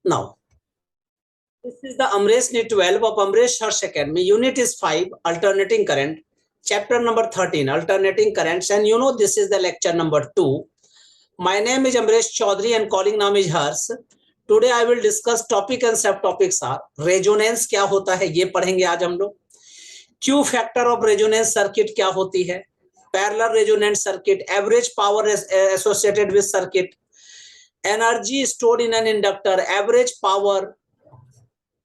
Now, this is the Amresh NEET 12 of Amresh Harsh Academy. Unit is 5, Alternating Current. Chapter number 13, Alternating Currents. And you know this is the lecture number 2. My name is Amresh Chaudhary and calling name is Harsh. Today I will discuss topic and subtopics are resonance क्या होता है ये पढ़ेंगे आज हम लोग. Q factor of resonance circuit क्या होती है, parallel resonance circuit, average power associated with circuit, energy stored in an inductor, average power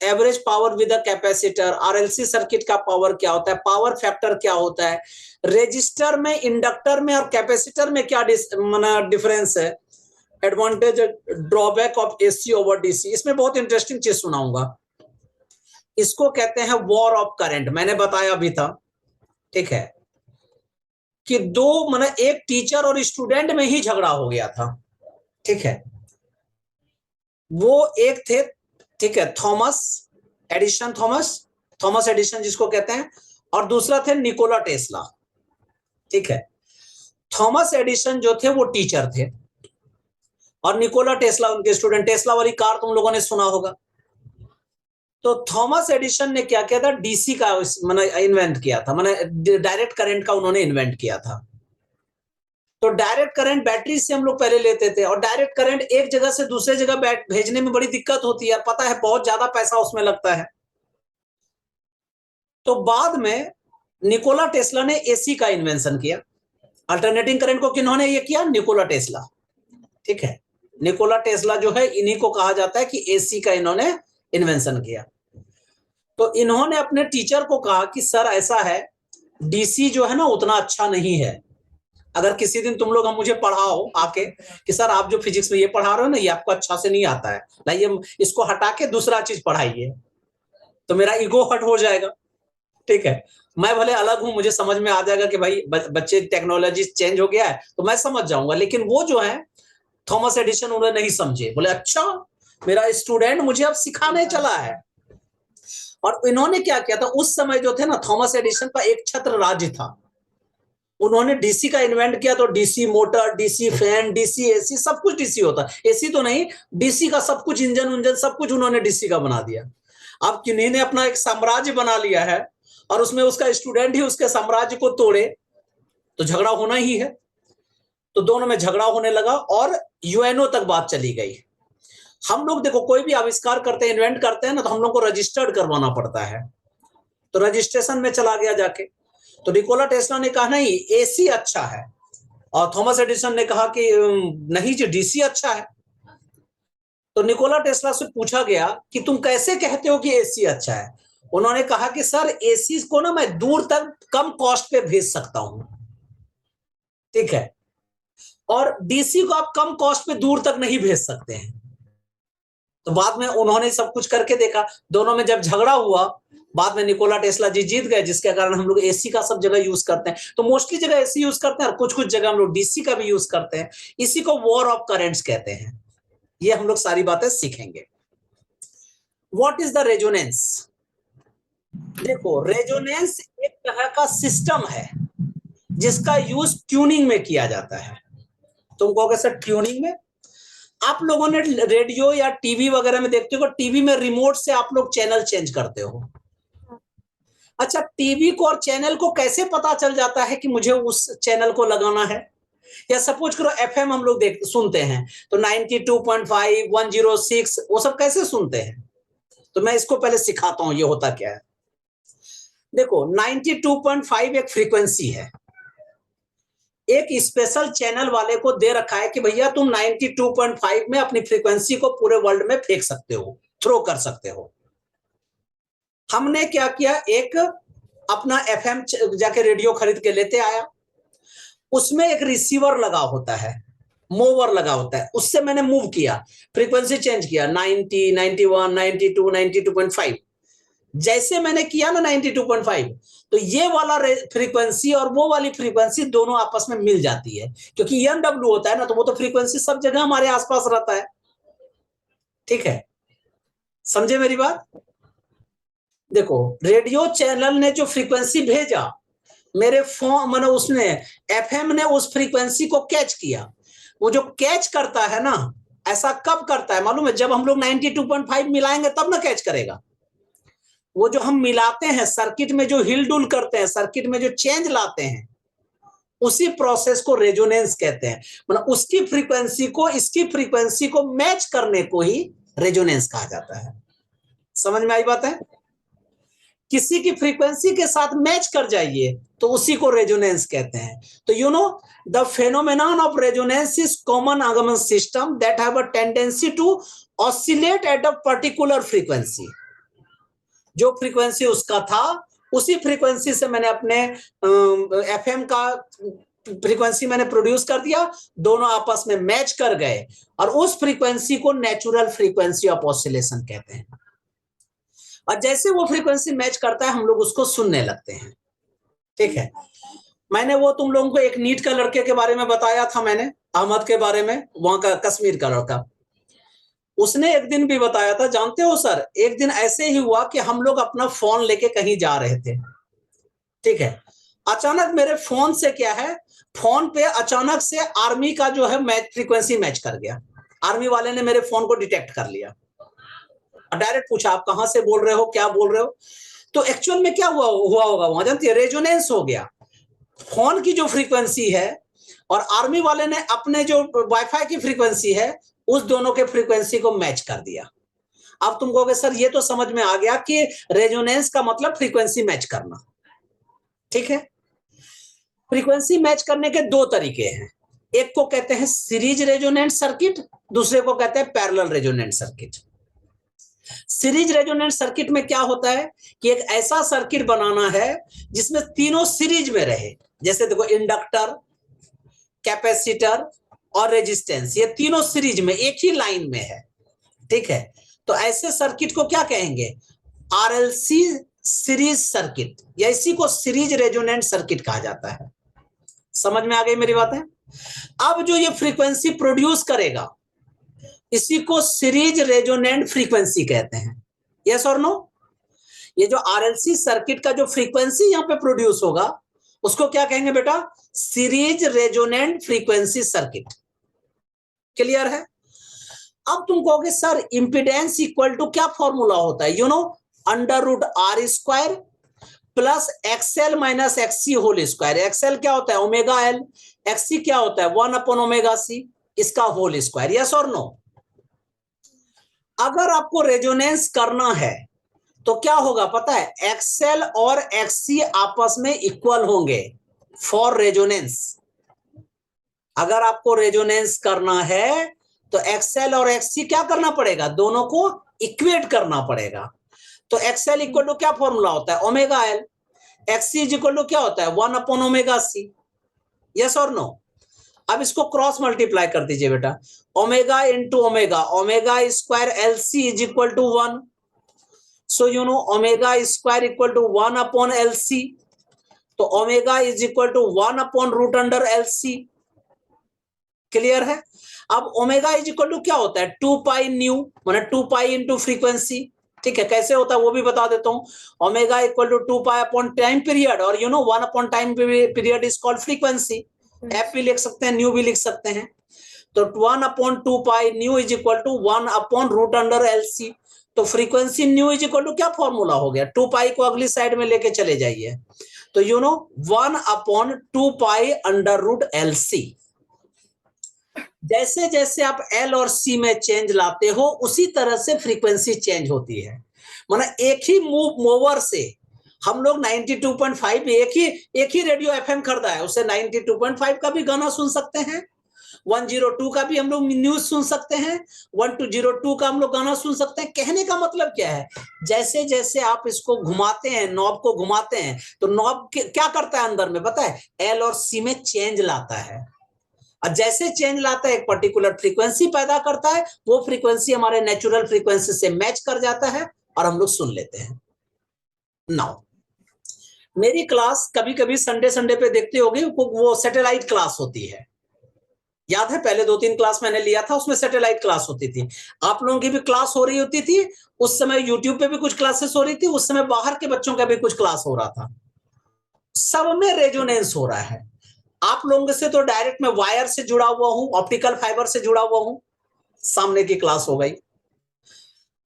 with a capacitor, RLC circuit का पावर क्या होता है, पावर फैक्टर क्या होता है, रेजिस्टर में, इंडक्टर में और कैपेसिटर में क्या डिफरेंस है, advantage drawback of AC over DC. इसमें बहुत इंटरेस्टिंग चीज सुनाऊंगा. इसको कहते हैं वॉर ऑफ करंट. मैंने बताया भी था, ठीक है, कि दो एक टीचर और स्टूडेंट में ही झगड़ा हो गया था. ठीक है, वो एक थे, ठीक है, थॉमस एडिशन जिसको कहते हैं, और दूसरा थे निकोला टेस्ला. ठीक है, थॉमस एडिशन जो थे वो टीचर थे और निकोला टेस्ला उनके स्टूडेंट. टेस्ला वाली कार तुम लोगों ने सुना होगा. तो थॉमस एडिशन ने क्या किया था, डीसी का इन्वेंट किया था, डायरेक्ट करंट का उन्होंने इन्वेंट किया था. तो डायरेक्ट करंट बैटरी से हम लोग पहले लेते थे, और डायरेक्ट करंट एक जगह से दूसरे जगह भेजने में बड़ी दिक्कत होती है, पता है, बहुत ज्यादा पैसा उसमें लगता है. तो बाद में निकोला टेस्ला ने एसी का इन्वेंशन किया. अल्टरनेटिंग करंट को किन्होंने ये किया, निकोला टेस्ला. ठीक है, निकोला टेस्ला जो है, इन्हीं को कहा जाता है कि एसी का इन्होंने इन्वेंशन किया. तो इन्होंने अपने टीचर को कहा कि सर ऐसा है, डीसी जो है ना उतना अच्छा नहीं है. अगर किसी दिन तुम लोग हम मुझे पढ़ाओ आके कि सर आप जो फिजिक्स में ये पढ़ा रहे हो ना, ये आपको अच्छा से नहीं आता है, लाइए इसको हटा के दूसरा चीज पढ़ाइए, तो मेरा ईगो हट हो जाएगा. ठीक है, मैं भले अलग हूं, मुझे समझ में आ जाएगा कि भाई बच्चे टेक्नोलॉजी चेंज हो गया है, तो मैं समझ जाऊंगा. लेकिन वो जो है थॉमस एडिशन, उन्होंने नहीं समझे. बोले अच्छा, मेरा स्टूडेंट मुझे अब सिखाने चला है. और इन्होंने क्या किया था, उस समय जो थे ना, थॉमस एडिशन का एक छत्र राज्य था. उन्होंने डीसी का इन्वेंट किया, तो DC motor, DC fan, DC AC, सब कुछ डीसी होता. एसी तो नहीं, डीसी का सब कुछ, इंजन सब कुछ उन्होंने डीसी का बना दिया. अब किन्हीं ने अपना एक साम्राज्य बना लिया है और उसमें उसका स्टूडेंट ही उसके साम्राज्य को तोड़े, तो झगड़ा होना ही है. तो दोनों में झगड़ा होने लगा और यूएनओ तक बात चली गई. हम लोग देखो, कोई भी आविष्कार करते हैं, इन्वेंट करते हैं ना, तो हम लोग को रजिस्टर्ड करवाना पड़ता है. तो रजिस्ट्रेशन में चला गया जाके. तो निकोला टेस्ला ने कहा नहीं, एसी अच्छा है, और थॉमस एडिसन ने कहा कि नहीं जी, डीसी अच्छा है. तो निकोला टेस्ला से पूछा गया कि तुम कैसे कहते हो कि एसी अच्छा है. उन्होंने कहा कि सर एसी को ना मैं दूर तक कम कॉस्ट पे भेज सकता हूं. ठीक है, और डीसी को आप कम कॉस्ट पे दूर तक नहीं भेज सकते हैं. तो बाद में उन्होंने सब कुछ करके देखा, दोनों में जब झगड़ा हुआ, बाद में निकोला टेस्ला जी जीत गए, जिसके कारण हम लोग एसी का सब जगह यूज करते हैं. तो मोस्टली जगह एसी यूज करते हैं और कुछ कुछ जगह हम लोग डीसी का भी यूज करते हैं. इसी को वॉर ऑफ करंट्स कहते हैं. ये हम लोग सारी बातें सीखेंगे. What is the resonance. देखो, रेजोनेंस एक तरह का सिस्टम है जिसका यूज ट्यूनिंग में किया जाता है. तुम कहोगे सर ट्यूनिंग में, आप लोगों ने रेडियो या टीवी वगैरह में देखते हो, टीवी में रिमोट से आप लोग चैनल चेंज करते हो. अच्छा, टीवी को और चैनल को कैसे पता चल जाता है कि मुझे उस चैनल को लगाना है. या सपोज करो एफएम हम लोग सुनते हैं, तो 92.5, 106, वो सब कैसे सुनते हैं. तो मैं इसको पहले सिखाता हूं ये होता क्या है. देखो, 92.5 एक फ्रीक्वेंसी है. एक स्पेशल चैनल वाले को दे रखा है कि भैया तुम 92.5 में अपनी फ्रीक्वेंसी को पूरे वर्ल्ड में फेंक सकते हो, थ्रो कर सकते हो. हमने क्या किया, एक अपना एफएम जाके रेडियो खरीद के लेते आया. उसमें एक रिसीवर लगा होता है, मूवर लगा होता है, उससे मैंने मूव किया, फ्रीक्वेंसी चेंज किया, 90, 91, 92, 92.5. जैसे मैंने किया ना 92.5, तो ये वाला फ्रीक्वेंसी और वो वाली फ्रीक्वेंसी दोनों आपस में मिल जाती है, क्योंकि EMW होता है ना, तो वो तो फ्रीक्वेंसी सब जगह हमारे आसपास रहता है. ठीक है, समझे मेरी बात. देखो, रेडियो चैनल ने जो फ्रीक्वेंसी भेजा, मेरे फोन उसने एफएम ने उस फ्रीक्वेंसी को कैच किया. वो जो कैच करता है ना, ऐसा कब करता है मालूम है? जब हम लोग 92.5 मिलाएंगे तब ना कैच करेगा। वो जो हम मिलाते हैं सर्किट में, जो हिल डुल करते हैं, सर्किट में जो चेंज लाते हैं, उसी प्रोसेस को रेजोनेंस कहते हैं। मतलब उसकी फ्रीक्वेंसी को इसकी फ्रीक्वेंसी को मैच करने को ही रेजोनेंस कहा जाता है। समझ में आई बात है? किसी की फ्रीक्वेंसी के साथ मैच कर जाइए तो उसी को रेजोनेंस कहते हैं। तो you know the phenomenon of resonance is common आगमन system that have a tendency to oscillate at a particular frequency. जो फ्रीक्वेंसी उसका था उसी फ्रीक्वेंसी से मैंने अपने एफएम का फ्रीक्वेंसी मैंने प्रोड्यूस कर दिया, दोनों आपस में मैच कर गए और उस फ्रीक्वेंसी को नेचुरल फ्रीक्वेंसी ऑफ ऑसिलेशन कहते हैं। और जैसे वो फ्रीक्वेंसी मैच करता है हम लोग उसको सुनने लगते हैं। ठीक है, मैंने वो तुम लोगों को एक नीट का लड़के के बारे में बताया था, मैंने अहमद के बारे में, वहां का कश्मीर का लड़का। उसने एक दिन भी बताया था, जानते हो सर, एक दिन ऐसे ही हुआ कि हम लोग अपना फोन लेके कहीं जा रहे थे। ठीक है, अचानक मेरे फोन से क्या है, फोन पे अचानक से आर्मी का जो है मैच फ्रीक्वेंसी मैच कर गया। आर्मी वाले ने मेरे फोन को डिटेक्ट कर लिया, डायरेक्ट पूछा आप कहां से बोल रहे हो, क्या बोल रहे हो। तो एक्चुअल में क्या हुआ होगा वहां, जानती है, रेजोनेंस हो गया। फोन की जो फ्रीक्वेंसी है और आर्मी वाले ने अपने जो वाईफाई की फ्रीक्वेंसी है, उस दोनों के फ्रीक्वेंसी को मैच कर दिया। अब तुम कहोगे सर ये तो समझ में आ गया कि रेजोनेंस का मतलब फ्रीक्वेंसी मैच करना। ठीक है, फ्रीक्वेंसी मैच करने के दो तरीके हैं, एक को कहते हैं सीरीज रेजोनेंट सर्किट, दूसरे को कहते हैं parallel resonant circuit. Series resonant circuit में क्या होता है कि एक ऐसा सर्किट बनाना है जिसमें तीनों सीरीज में रहे। जैसे देखो, इंडक्टर, कैपेसिटर और रेजिस्टेंस, ये तीनों सीरीज में एक ही लाइन में है। ठीक है, तो ऐसे सर्किट को क्या कहेंगे, आरएलसी सीरीज सर्किट, या इसी को सीरीज रेजोनेंट सर्किट कहा जाता है। समझ में आ गई मेरी बात है? अब जो ये फ्रीक्वेंसी प्रोड्यूस करेगा इसी को सीरीज रेजोनेंट फ्रीक्वेंसी कहते हैं। यस और नो? ये जो आरएलसी सर्किट का जो फ्रीक्वेंसी यहां पे प्रोड्यूस होगा उसको क्या कहेंगे बेटा, series resonant frequency circuit. Clear है? अब तुम कहोगे सर इंपिडेंस इक्वल टू क्या फॉर्मूला होता है, you know, under root are square plus XL minus एक्ससी whole square. X L क्या होता है, ओमेगा एल, एक्ससी क्या होता है, 1/ओमेगा सी, इसका होल स्क्वायर। यस और नो? अगर आपको रेजोनेंस करना है तो क्या होगा पता है, एक्सएल और एक्ससी आपस में इक्वल होंगे फॉर रेजोनेंस। अगर आपको रेजोनेंस करना है तो एक्सएल और एक्ससी क्या करना पड़ेगा, दोनों को इक्वेट करना पड़ेगा। तो एक्सएल इक्वल टू क्या फॉर्मूला होता है, omega L, X C is equal to क्या होता है, 1/ओमेगा सी। यस और नो? अब इसको क्रॉस मल्टीप्लाई कर दीजिए बेटा, omega into omega, omega square L C is equal to 1। So you know omega square equal to 1/LC, तो ओमेगा इज इक्वल टू 1/√अंडर/LC। क्लियर है? अब ओमेगा इज इक्वल टू क्या होता है, 2 न्यू, माने 2 इंटू फ्रीक्वेंसी। ठीक है, कैसे होता है वो भी बता देता हूं। Omega equal to 2 time period, और यू नो 1/टाइम period is called frequency. F भी लिख सकते हैं, न्यू भी लिख सकते हैं। तो 1/2 न्यू इज इक्वल टू 1/√अंडर/LC। तो frequency nu is equal to क्या फॉर्मूला हो गया, 2 को अगली साइड में लेके चले जाइए, तो you know 1/2 under root LC। जैसे जैसे आप एल और सी में चेंज लाते हो उसी तरह से फ्रीक्वेंसी चेंज होती है। माना एक ही मूवर से हम लोग 92.5 एक ही रेडियो एफएम खरीदा है, उससे 92.5 का भी गाना सुन सकते हैं, 102 का भी हम लोग न्यूज सुन सकते हैं, 1202 का हम लोग गाना सुन सकते हैं। कहने का मतलब क्या है, जैसे जैसे आप इसको घुमाते हैं, नॉब को घुमाते हैं, तो नॉब क्या करता है अंदर में पता है, एल और सी में चेंज लाता है, और जैसे चेंज लाता है एक पर्टिकुलर फ्रीक्वेंसी पैदा करता है, वो फ्रीक्वेंसी हमारे नेचुरल फ्रीक्वेंसी से मैच कर जाता है और हम लोग सुन लेते हैं। नाउ मेरी क्लास कभी कभी संडे संडे पे देखते होगे, वो सैटेलाइट क्लास होती है, याद है पहले 2-3 क्लास मैंने लिया था, उसमें सैटेलाइट क्लास होती थी। आप लोगों की भी क्लास हो रही होती थी उस समय, यूट्यूब पे भी कुछ क्लासेस हो रही थी उस समय, बाहर के बच्चों का भी कुछ क्लास हो रहा था, सब में रेजोनेंस हो रहा है। आप लोगों से तो डायरेक्ट मैं वायर से जुड़ा हुआ हूं, ऑप्टिकल फाइबर से जुड़ा हुआ हूं, सामने की क्लास हो गई।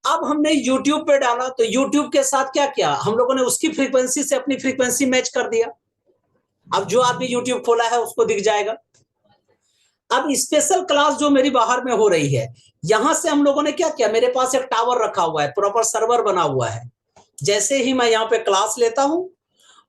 अब हमने YouTube पे डाला तो YouTube के साथ क्या किया, हम लोगों ने उसकी फ्रीक्वेंसी से अपनी फ्रीक्वेंसी मैच कर दिया। अब जो आदमी YouTube खोला है उसको दिख जाएगा। अब स्पेशल क्लास जो मेरी बाहर में हो रही है, यहां से हम लोगों ने क्या किया, मेरे पास एक टावर रखा हुआ है, प्रॉपर सर्वर बना हुआ है। जैसे ही मैं यहाँ पे क्लास लेता हूं,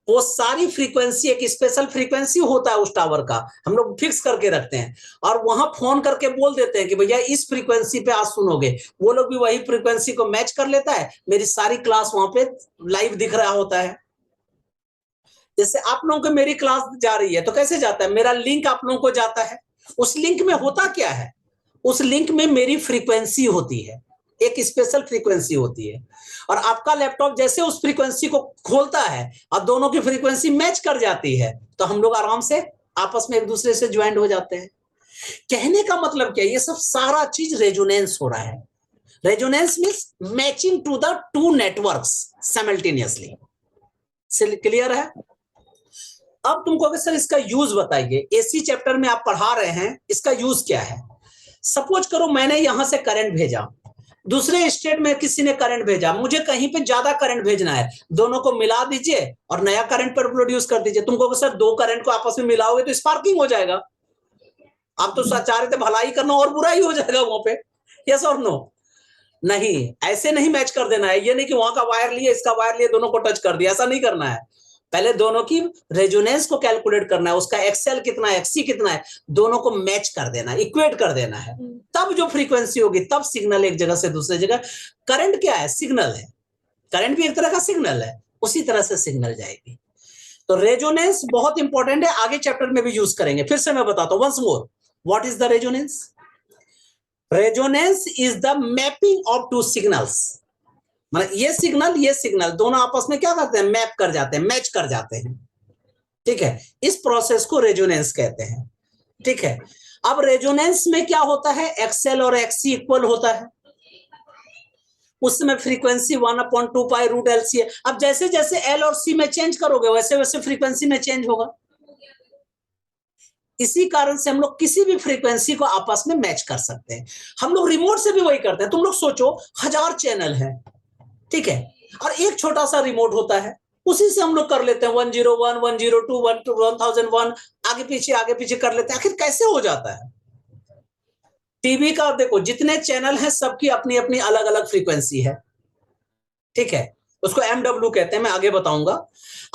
वो सारी फ्रीक्वेंसी, एक स्पेशल फ्रीक्वेंसी होता है उस टावर का, हम लोग फिक्स करके रखते हैं और वहां फोन करके बोल देते हैं कि भैया इस फ्रीक्वेंसी पे आज सुनोगे। वो लोग भी वही फ्रीक्वेंसी को मैच कर लेता है, मेरी सारी क्लास वहां पे लाइव दिख रहा होता है। जैसे आप लोगों को मेरी क्लास जा रही है तो कैसे जाता है, मेरा लिंक आप लोगों को जाता है। उस लिंक में होता क्या है, उस लिंक में मेरी फ्रीक्वेंसी होती है, एक स्पेशल फ्रीक्वेंसी होती है, और आपका लैपटॉप जैसे उस फ्रीक्वेंसी को खोलता है और दोनों की फ्रीक्वेंसी मैच कर जाती है, तो हम लोग आराम से आपस में एक दूसरे से ज्वाइंट हो जाते हैं। कहने का मतलब क्या है, ये सब सारा चीज रेजोनेंस हो रहा है। Resonance means matching to the two networks simultaneously. Clear है? अब तुमको अगर सर इसका यूज बताइए, एसी चैप्टर में आप पढ़ा रहे हैं, इसका यूज क्या है। सपोज करो मैंने यहां से करंट भेजा, दूसरे स्टेट में किसी ने करंट भेजा, मुझे कहीं पे ज्यादा करंट भेजना है, दोनों को मिला दीजिए और नया करंट पर प्रोड्यूस कर दीजिए। तुमको सर दो करंट को आपस में मिलाओगे तो स्पार्किंग हो जाएगा। आप तो चाह रहे थे भलाई करना और बुरा ही हो जाएगा वहां पे। यस और नो? नहीं, ऐसे नहीं मैच कर देना है। ये नहीं कि वहां का वायर लिए इसका वायर लिए दोनों को टच कर दिया, ऐसा नहीं करना है। पहले दोनों की रेजोनेंस को कैलकुलेट करना है, उसका एक्सएल कितना है, एक्सी कितना है, दोनों को मैच कर देना है, इक्वेट कर देना है। तब जो फ्रीक्वेंसी होगी, तब सिग्नल एक जगह से दूसरी जगह। करंट क्या है, सिग्नल है, करंट भी एक तरह का सिग्नल है, उसी तरह से सिग्नल जाएगी। तो रेजोनेंस बहुत इंपॉर्टेंट है, आगे चैप्टर में भी यूज करेंगे। फिर से मैं बताता हूं once more, what is the resonance. Resonance is the mapping of two signals. मतलब ये सिग्नल दोनों आपस में क्या करते हैं, मैप कर जाते हैं, मैच कर जाते हैं। ठीक है, इस प्रोसेस को रेजोनेंस कहते हैं। ठीक है, अब रेजोनेंस में क्या होता है, एक्सएल और एक्सी इक्वल होता है। उस समय फ्रीक्वेंसी 1/2 पाई रूट एलसी है। अब जैसे जैसे एल और सी में चेंज करोगे, वैसे वैसे फ्रीक्वेंसी में चेंज होगा। इसी कारण से हम लोग किसी भी फ्रीक्वेंसी को आपस में मैच कर सकते हैं। हम लोग रिमोट से भी वही करते हैं। तुम लोग सोचो, 1000 चैनल है, ठीक है, और एक छोटा सा रिमोट होता है, उसी से हम लोग कर लेते हैं 101, 102, 1001, आगे पीछे कर लेते हैं। आखिर कैसे हो जाता है? टीवी का देखो, जितने चैनल हैं सबकी अपनी अपनी अलग अलग फ्रीक्वेंसी है। ठीक है, उसको MW कहते हैं, मैं आगे बताऊंगा।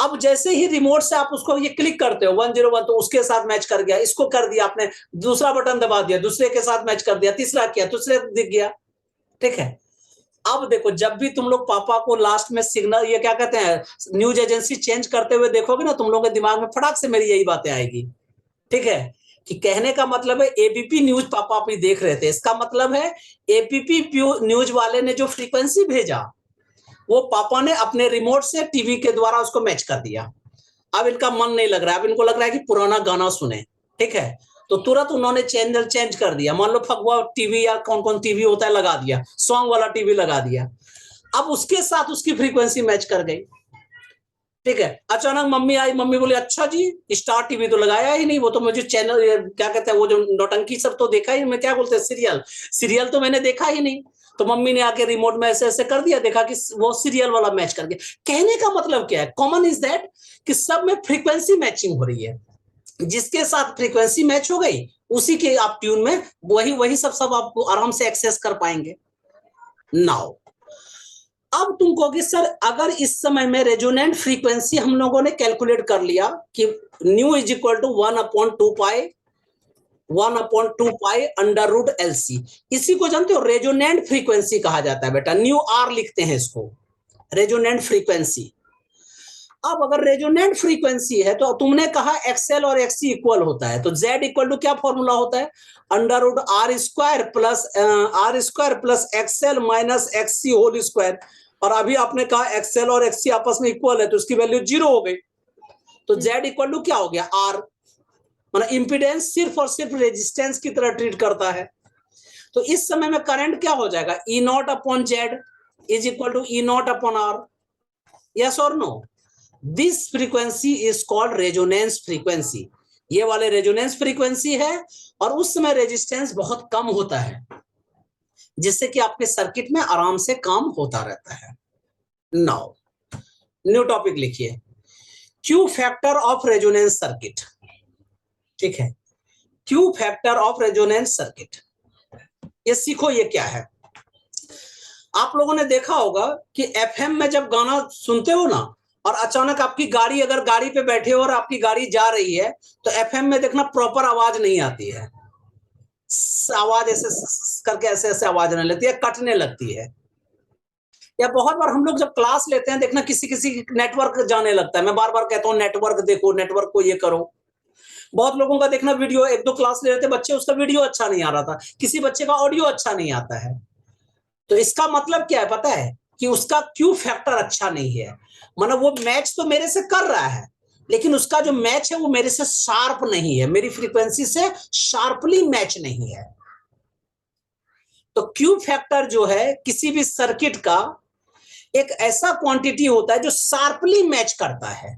अब जैसे ही रिमोट से आप उसको ये क्लिक करते हो 101, तो उसके साथ मैच कर गया, इसको कर दिया आपने, दूसरा बटन दबा दिया, दूसरे के साथ मैच कर दिया, तीसरा किया, दूसरे दिख गया। ठीक है, अब देखो, जब भी तुम लोग पापा को लास्ट में सिग्नल, ये क्या कहते हैं, न्यूज एजेंसी चेंज करते हुए देखोगे ना, तुम लोगों के दिमाग में फटाक से मेरी यही बातें आएगी। ठीक है, कि कहने का मतलब है एबीपी न्यूज पापा भी देख रहे थे, इसका मतलब है एबीपी न्यूज वाले ने जो फ्रीक्वेंसी भेजा, वो पापा ने अपने रिमोट से टीवी के द्वारा उसको मैच कर दिया। अब इनका मन नहीं लग रहा है, अब इनको लग रहा है कि पुराना गाना सुने। ठीक है, तो तुरंत उन्होंने चैनल चेंज कर दिया। मान लो फगवा टीवी या कौन कौन टीवी होता है लगा दिया, सॉन्ग वाला टीवी लगा दिया। अब उसके साथ उसकी फ्रीक्वेंसी मैच कर गई। ठीक है, अचानक मम्मी आई, मम्मी बोली अच्छा जी, स्टार टीवी तो लगाया ही नहीं, वो तो मुझे चैनल क्या कहते हैं, वो जो नौटंकी सब तो देखा ही, मैं क्या बोलते हैं, सीरियल तो मैंने देखा ही नहीं। तो मम्मी ने आके रिमोट में ऐसे ऐसे कर दिया, देखा कि वो सीरियल वाला मैच कर गया। कहने का मतलब क्या है, कॉमन इज दैट कि सब में फ्रीक्वेंसी मैचिंग हो रही है। जिसके साथ फ्रीक्वेंसी मैच हो गई, उसी के आप ट्यून में वही वही सब आपको आराम से एक्सेस कर पाएंगे। नाउ अब तुम कहोगे सर, अगर इस समय में रेजोनेंट फ्रीक्वेंसी हम लोगों ने कैलकुलेट कर लिया कि nu is equal to 1/2 pi under root LC, इसी को जानते हो रेजोनेंट फ्रीक्वेंसी कहा जाता है बेटा, न्यू R लिखते हैं इसको, रेजोनेंट फ्रीक्वेंसी। अब अगर रेजोनेंट फ्रीक्वेंसी है तो तुमने कहा एक्सएल और एक्सी इक्वल होता है, तो Z इक्वल टू क्या फॉर्मूला होता है, under root R² plus XL minus XC whole square. और अभी आपने कहा एक्सएल और XC आपस में इक्वल है, तो उसकी वैल्यू 0 हो गई। तो Z इक्वल टू क्या हो गया, R, मतलब इंपीडेंस सिर्फ और सिर्फ रेजिस्टेंस की तरह ट्रीट करता है। तो इस समय में करंट क्या हो जाएगा, E0/Z is equal to E0/R। Yes और no? This frequency is called resonance frequency. ये वाले रेजोनेंस फ्रीक्वेंसी है, और उस समय रेजिस्टेंस बहुत कम होता है। जिससे कि आपके सर्किट में आराम से काम होता रहता है। नाउ न्यू टॉपिक लिखिए, Q factor of resonance circuit. ठीक है, Q factor of resonance circuit, ये सीखो ये क्या है। आप लोगों ने देखा होगा कि एफएम में जब गाना सुनते हो ना, और अचानक आपकी गाड़ी, अगर गाड़ी पे बैठे हो और आपकी गाड़ी जा रही है, तो एफएम में देखना प्रॉपर आवाज नहीं आती है, आवाज ऐसे करके ऐसे ऐसे आवाज आने लगती है, कटने लगती है। या बहुत बार हम लोग जब क्लास लेते हैं, देखना किसी किसी नेटवर्क जाने लगता है। मैं बार बार कहता हूँ नेटवर्क देखो, नेटवर्क को ये करो। बहुत लोगों का देखना वीडियो, एक दो क्लास ले रहे थे बच्चे, उसका वीडियो अच्छा नहीं आ रहा था, किसी बच्चे का ऑडियो अच्छा नहीं आता है। तो इसका मतलब क्या है पता है, कि उसका क्यू फैक्टर अच्छा नहीं है। मतलब वो मैच तो मेरे से कर रहा है, लेकिन उसका जो मैच है वो मेरे से शार्प नहीं है, मेरी फ्रीक्वेंसी से शार्पली मैच नहीं है। तो क्यू फैक्टर जो है किसी भी सर्किट का एक ऐसा क्वांटिटी होता है जो शार्पली मैच करता है।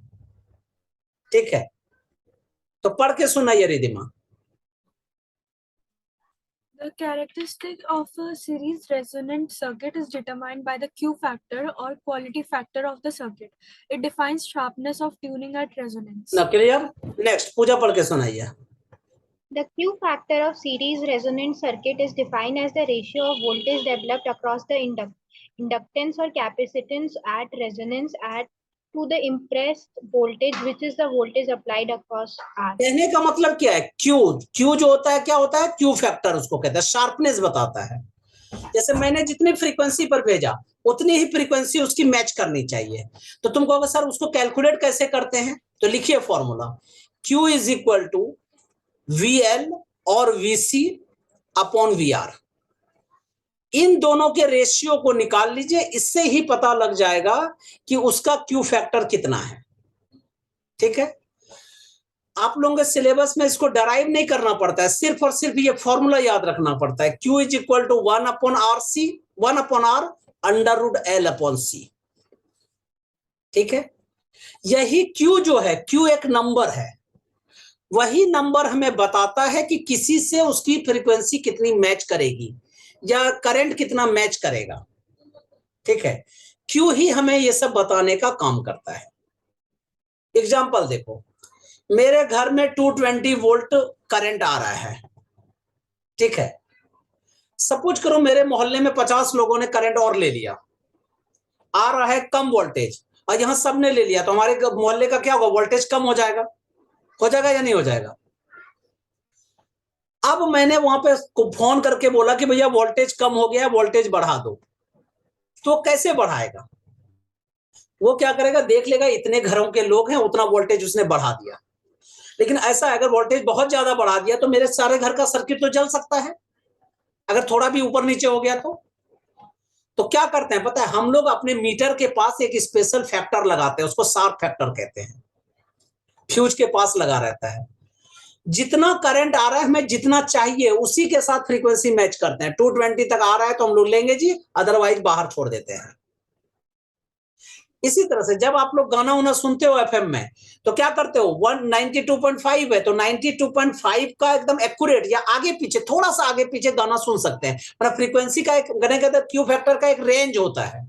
ठीक है, तो पढ़ के सुनाइए Ridhima. The characteristic of a series resonant circuit is determined by the Q factor or quality factor of the circuit. It defines sharpness of tuning at resonance. ना क्लियर? नेक्स्ट पूजा पढ़ के सुनाइए। The Q factor of series resonant circuit is defined as the ratio of voltage developed across the inductance or capacitance at resonance to the impressed voltage, which is the voltage applied across R. कहने का मतलब क्या है, Q जो होता है क्या होता है, क्यू फैक्टर उसको कहते हैं, शार्पनेस बताता है। जैसे मैंने जितनी फ्रीक्वेंसी पर भेजा उतनी ही फ्रीक्वेंसी उसकी मैच करनी चाहिए। तो तुम कहोगे सर उसको कैलकुलेट कैसे करते हैं, तो लिखिए formula, Q is equal to VL और VC अपॉन VR। इन दोनों के रेशियो को निकाल लीजिए, इससे ही पता लग जाएगा कि उसका क्यू फैक्टर कितना है। ठीक है, आप लोगों के सिलेबस में इसको डराइव नहीं करना पड़ता है, सिर्फ और सिर्फ ये फॉर्मूला याद रखना पड़ता है, Q is equal to 1 upon RC, 1 upon R under root L upon C। ठीक है, यही Q जो है, Q एक नंबर है, वही नंबर हमें बताता है कि किसी से उसकी फ्रीक्वेंसी कितनी मैच करेगी या करंट कितना मैच करेगा। ठीक है, Q ही हमें ये सब बताने का काम करता है। एग्जाम्पल देखो, मेरे घर में 220 वोल्ट करंट आ रहा है। ठीक है, सपोज करो मेरे मोहल्ले में 50 लोगों ने करंट और ले लिया, आ रहा है कम वोल्टेज, और यहां सबने ले लिया, तो हमारे मोहल्ले का क्या होगा, वोल्टेज कम हो जाएगा या नहीं हो जाएगा। अब मैंने वहां पे फोन करके बोला कि भैया वोल्टेज कम हो गया, वोल्टेज बढ़ा दो, तो कैसे बढ़ाएगा, वो क्या करेगा, देख लेगा इतने घरों के लोग हैं, उतना वोल्टेज उसने बढ़ा दिया। लेकिन ऐसा है, अगर वोल्टेज बहुत ज्यादा बढ़ा दिया तो मेरे सारे घर का सर्किट तो जल सकता है, अगर थोड़ा भी ऊपर नीचे हो गया तो क्या करते हैं पता है, हम लोग अपने मीटर के पास एक स्पेशल फैक्टर लगाते हैं, उसको शार्प फैक्टर कहते हैं, फ्यूज के पास लगा रहता है। जितना करंट आ रहा है हमें जितना चाहिए उसी के साथ फ्रीक्वेंसी मैच करते हैं। 220 तक आ रहा है तो हम लोग लेंगे जी, अदरवाइज बाहर छोड़ देते हैं। इसी तरह से जब आप लोग गाना उना सुनते हो एफएम में, तो क्या करते हो, 192.5 है तो 92.5 का एकदम एक्यूरेट या आगे पीछे, थोड़ा सा आगे पीछे गाना सुन सकते हैं। मतलब फ्रीक्वेंसी का एक गाने का क्यू फैक्टर का एक रेंज होता है।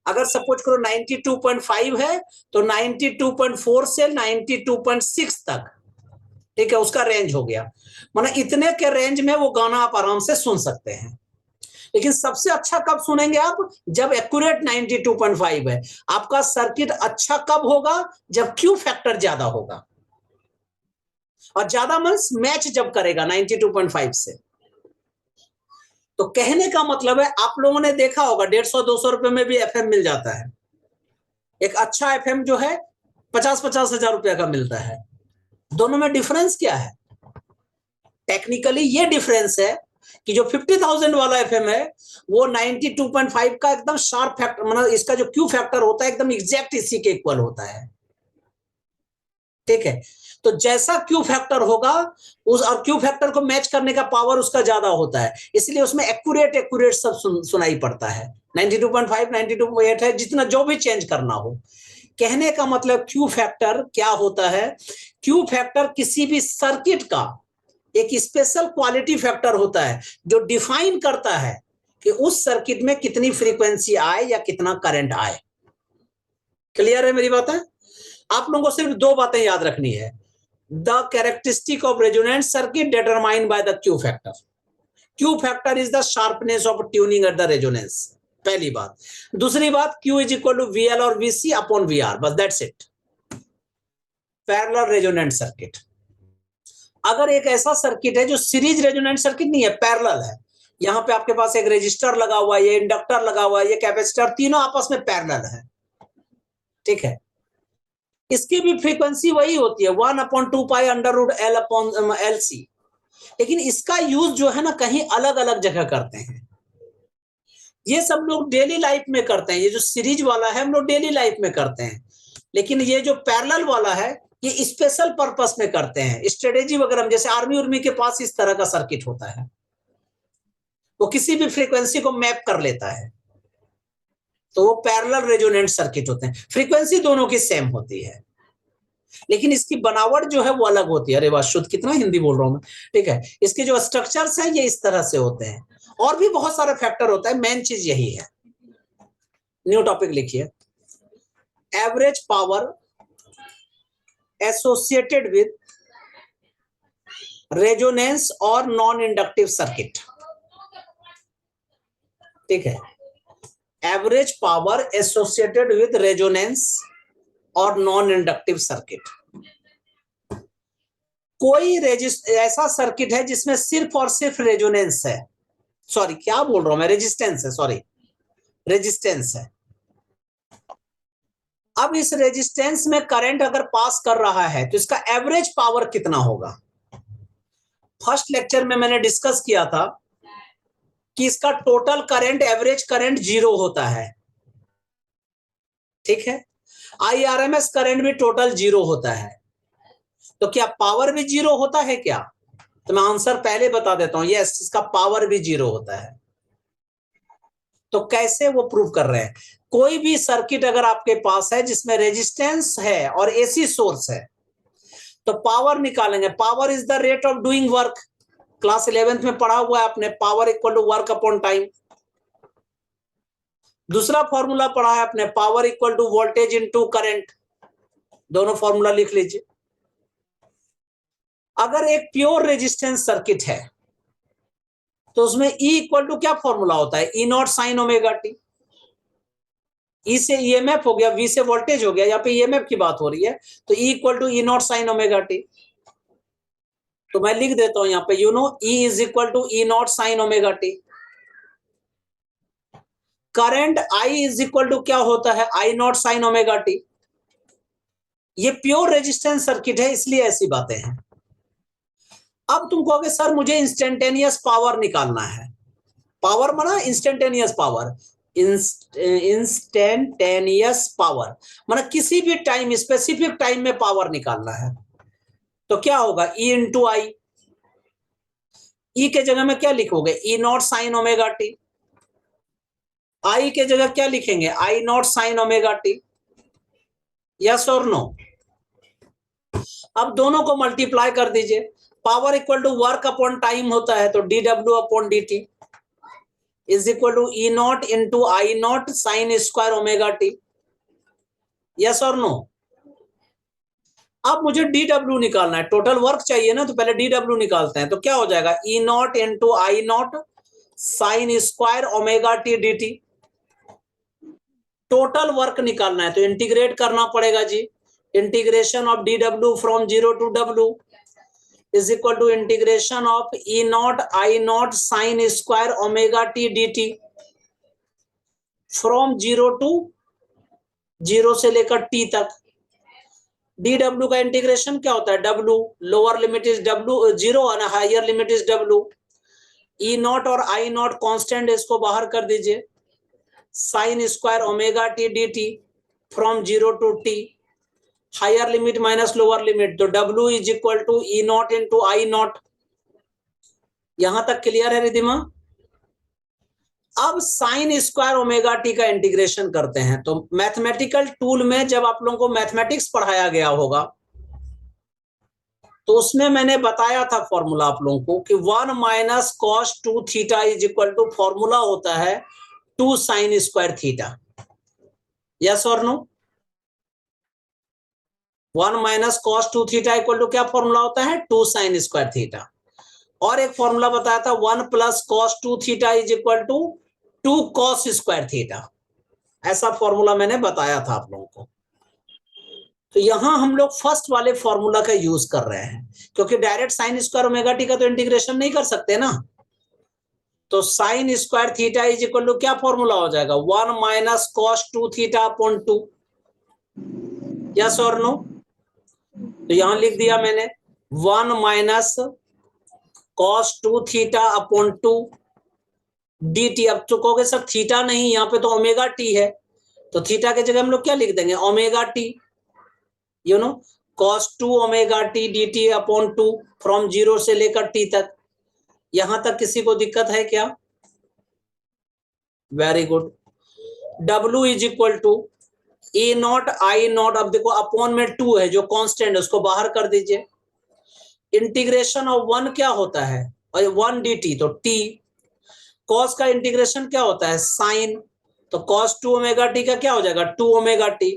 अगर सपोज करो 92.5 है तो 92.4 से 92.6 तक, ठीक है, उसका रेंज हो गया। मतलब इतने के रेंज में वो गाना आप आराम से सुन सकते हैं। लेकिन सबसे अच्छा कब सुनेंगे आप, जब एक्यूरेट 92.5 है। आपका सर्किट अच्छा कब होगा, जब क्यू फैक्टर ज्यादा होगा, और ज्यादा मींस मैच जब करेगा 92.5 से। तो कहने का मतलब है, आप लोगों ने देखा होगा 150-200 रुपए में भी एफएम मिल जाता है। एक अच्छा एफएम जो है 50-50 हजार रुपया का मिलता है। दोनों में डिफरेंस क्या है, टेक्निकली ये डिफरेंस है कि जो 50,000 वाला एफएम है वो 92.5 का एकदम शार्प फैक्टर, मतलब इसका जो क्यू फैक्टर होता है एकदम एग्जैक्ट इसी के इक्वल होता है। ठीक है, तो जैसा क्यू फैक्टर होगा उस, और क्यू फैक्टर को मैच करने का पावर उसका ज्यादा होता है, इसलिए उसमें एक्यूरेट सब सुनाई पड़ता है। 92.5 92.8 है, जितना जो भी चेंज करना हो। कहने का मतलब क्यू फैक्टर क्या होता है, क्यू फैक्टर किसी भी सर्किट का एक स्पेशल क्वालिटी फैक्टर होता है जो डिफाइन करता है कि उस सर्किट में कितनी फ्रीक्वेंसी आए या कितना करंट आए। क्लियर है मेरी बात है? आप लोगों को सिर्फ दो बातें याद रखनी है। The characteristic of resonant circuit determined by the Q factor. Q factor is the sharpness of tuning at the resonance, पहली बात। दूसरी बात, Q is equal to VL और VC अपॉन VR, बस that's it. Parallel resonant circuit. अगर एक ऐसा circuit है जो सीरीज रेजोनेंट सर्किट नहीं है, पैरेलल है, यहां पे आपके पास एक रेजिस्टर लगा हुआ है, ये इंडक्टर लगा हुआ है, ये कैपेसिटर, तीनों आपस में पैरेलल है, ठीक है, इसकी भी फ्रीक्वेंसी वही होती है 1/2 pi under root L upon LC, लेकिन इसका यूज जो है ना कहीं अलग अलग जगह करते हैं। ये सब लोग डेली लाइफ में करते हैं, ये जो सीरीज वाला है हम लोग डेली लाइफ में करते हैं, लेकिन ये जो पैरेलल वाला है ये स्पेशल पर्पस में करते हैं, स्ट्रेटेजी वगैरह में। जैसे आर्मी उर्मी के पास इस तरह का सर्किट होता है, वो किसी भी फ्रीक्वेंसी को मैप कर लेता है, तो वो पैरेलल रेजोनेंट सर्किट होते हैं। फ्रीक्वेंसी दोनों की सेम होती है, लेकिन इसकी बनावट जो है वो अलग होती है। अरे वाह, शुद्ध कितना हिंदी बोल रहा हूं मैं, ठीक है। इसके जो स्ट्रक्चर्स हैं ये इस तरह से होते हैं, और भी बहुत सारे फैक्टर होता है, मेन चीज यही है। न्यू टॉपिक लिखिए, average power associated with resonance और नॉन इंडक्टिव सर्किट, ठीक है। Average power associated with resonance और नॉन इंडक्टिव सर्किट। कोई ऐसा सर्किट है जिसमें सिर्फ और सिर्फ रेजोनेंस है, सॉरी क्या बोल रहा हूं मैं, रेजिस्टेंस है, सॉरी रेजिस्टेंस है। अब इस रेजिस्टेंस में करंट अगर पास कर रहा है तो इसका एवरेज पावर कितना होगा। फर्स्ट लेक्चर में मैंने डिस्कस किया था कि इसका टोटल करंट, एवरेज करंट 0 होता है, ठीक है। IRMS करंट भी टोटल 0 होता है, तो क्या पावर भी 0 होता है क्या? तो मैं आंसर पहले बता देता हूं, यस, इसका पावर भी 0 होता है। तो कैसे वो प्रूव कर रहे हैं? कोई भी सर्किट अगर आपके पास है जिसमें रेजिस्टेंस है और AC सोर्स है, तो पावर निकालेंगे। Power is the rate of doing work, class 11th में पढ़ा हुआ है आपने, power equal to work upon time. दूसरा फॉर्मूला पढ़ा है आपने, power equal to voltage into current, दोनों फॉर्मूला लिख लीजिए। अगर एक प्योर रेजिस्टेंस सर्किट है तो उसमें E इक्वल टू क्या फॉर्मूला होता है, E0 sine omega T. E से EMF हो गया, V से वोल्टेज हो गया, यहाँ पे EMF की बात हो रही है, तो E equal to E0 sine omega T. तो मैं लिख देता हूं यहाँ पे, you know E is equal to E0 sine omega T. Current I is equal to क्या होता है, I0 साइन ओमेगा टी। ये प्योर रेजिस्टेंस सर्किट है, इसलिए ऐसी बातें हैं। अब तुम कहोगे सर मुझे इंस्टेंटेनियस पावर निकालना है। पावर माना इंस्टेंटेनियस पावर, इंस्टेंटेनियस पावर माना किसी भी टाइम, स्पेसिफिक टाइम में पावर निकालना है, तो क्या होगा, E इंटू आई। E के जगह में क्या लिखोगे, E0 sine omega T. I के जगह क्या लिखेंगे, I0 sine omega T. Yes और नो? अब दोनों को मल्टीप्लाई कर दीजिए, power equal to work upon time होता है, तो dW upon dt is equal to E0 into I0 sine square omega T. Yes और नो? अब मुझे dW निकालना है, टोटल वर्क चाहिए ना, तो पहले dW निकालते हैं। तो क्या हो जाएगा, E0 into I0 sine square omega T dt। Total work निकालना है तो इंटीग्रेट करना पड़ेगा जी। Integration of dW from 0 to W is equal to integration of E0 I0 sin square omega t dt from 0 to 0 से लेकर t तक। dw का इंटीग्रेशन क्या होता है, w, lower limit is w 0 और higher limit is w। E0 और I0 constant, इसको बाहर कर दीजिए, sine square omega T dt from 0 to t, higher limit minus lower limit, तो W is equal to E0 into I0। यहां तक clear है रिधिमा? अब साइन स्क्वायर ओमेगा टी का इंटीग्रेशन करते हैं। तो मैथमेटिकल टूल में जब आप लोगों को मैथमेटिक्स पढ़ाया गया होगा तो उसमें मैंने बताया था फॉर्मूला आप लोगों को कि 1 minus cos 2 theta is equal to formula होता है 2 साइन स्क्वायर थीटा। यस और no? 1 minus cos 2 theta equal to क्या फॉर्मूला होता है? 2 साइन स्क्वायर थीटा। और एक फॉर्मूला बताया था 1 plus cos 2 theta is equal to 2 cos square theta. ऐसा फॉर्मूला मैंने बताया था आप लोगों को। तो यहां हम लोग फर्स्ट वाले फॉर्मूला का यूज कर रहे हैं, क्योंकि direct sine square omega T का तो इंटीग्रेशन नहीं कर सकते ना। तो sine square theta is equal to क्या फॉर्मूला हो जाएगा? 1 minus cos 2 theta upon 2। Yes और नो? तो यहां लिख दिया मैंने 1 minus cos 2 theta upon 2 dt। अब तो कहोगे सर थीटा नहीं, यहाँ पे तो ओमेगा टी है, तो थीटा के जगह हम लोग क्या लिख देंगे? Omega T, you know, cos 2 omega T dt upon 2 from 0 से लेकर t तक। यहां तक किसी को दिक्कत है क्या? Very good. W is equal to E naught I naught. अब देखो अपॉन में 2 है जो कांस्टेंट है, उसको बाहर कर दीजिए। इंटीग्रेशन ऑफ 1 क्या होता है? और 1 dt, तो t। cos का इंटीग्रेशन क्या होता है? साइन। तो cos 2 ओमेगा टी का क्या हो जाएगा? 2 omega T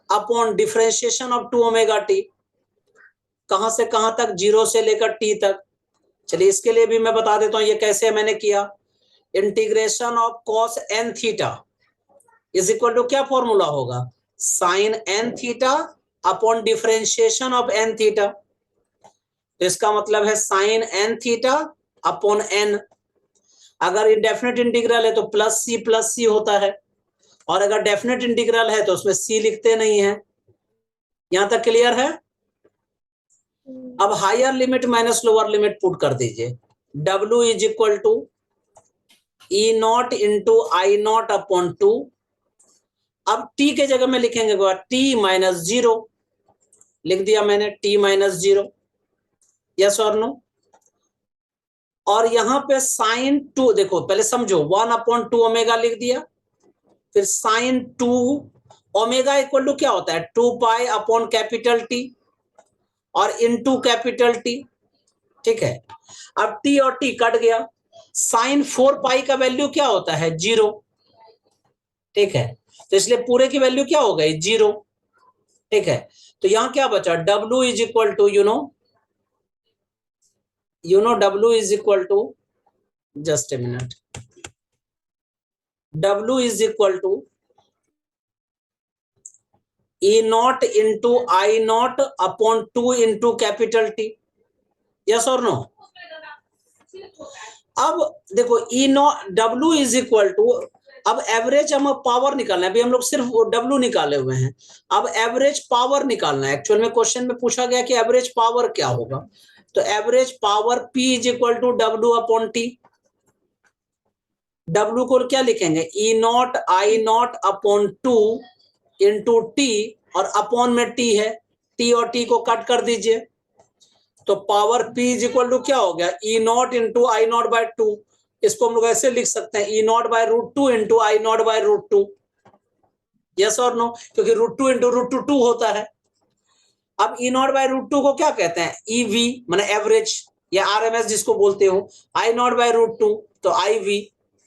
upon differentiation of 2 omega T. कहां से कहां तक? 0 से लेकर t तक। चलिए इसके लिए भी मैं बता देता हूं ये कैसे मैंने किया। Integration of cos n theta is equal to क्या फॉर्मूला होगा? Sine n theta upon differentiation of n theta. तो इसका मतलब है sine n theta upon n। अगर इंडेफिनेट इंटीग्रल है तो प्लस सी होता है, और अगर डेफिनेट इंटीग्रल है तो उसमें c लिखते नहीं है। यहां तक क्लियर है? अब higher limit minus lower limit put कर दीजिए। W is equal to E naught into I naught upon 2। अब t के जगह में लिखेंगे t माइनस 0। लिख दिया मैंने t माइनस 0। यस और नो? और यहां पे साइन 2, देखो पहले समझो, 1 अपॉन 2 ओमेगा लिख दिया, फिर साइन 2 ओमेगा इक्वल टू क्या होता है? 2 पाई अपॉन कैपिटल टी और इनटू कैपिटल टी। ठीक है, अब t और t कट गया। साइन 4 पाई का वैल्यू क्या होता है? 0। ठीक है, तो इसलिए पूरे की वैल्यू क्या हो गई? 0। ठीक है, तो यहां क्या बचा? W is equal to W is equal to, just a minute, W is equal to E naught into I naught upon 2 into capital T. Yes और नो? अब देखो E naught W is equal to, अब average हम power निकालना है। अभी हम लोग सिर्फ W निकाले हुए हैं, अब एवरेज पावर निकालना है। एक्चुअल में क्वेश्चन में पूछा गया कि एवरेज पावर क्या होगा, तो average power P is equal to W upon T. W को क्या लिखेंगे? E naught I naught upon 2 into T, और अपॉन में t है, t और t को कट कर दीजिए, तो power P is equal to क्या हो गया? E naught into I naught by 2। इसको हम लोग ऐसे लिख सकते हैं, E naught by root 2 into I naught by root 2। Yes और नो? क्योंकि रूट 2 इंटू रूट 2 होता है। अब ई नॉट बाय रूट 2 को क्या कहते हैं? ईवी, माने एवरेज या आरएमएस जिसको बोलते हो। आई नॉट बाय रूट 2 तो आई वी।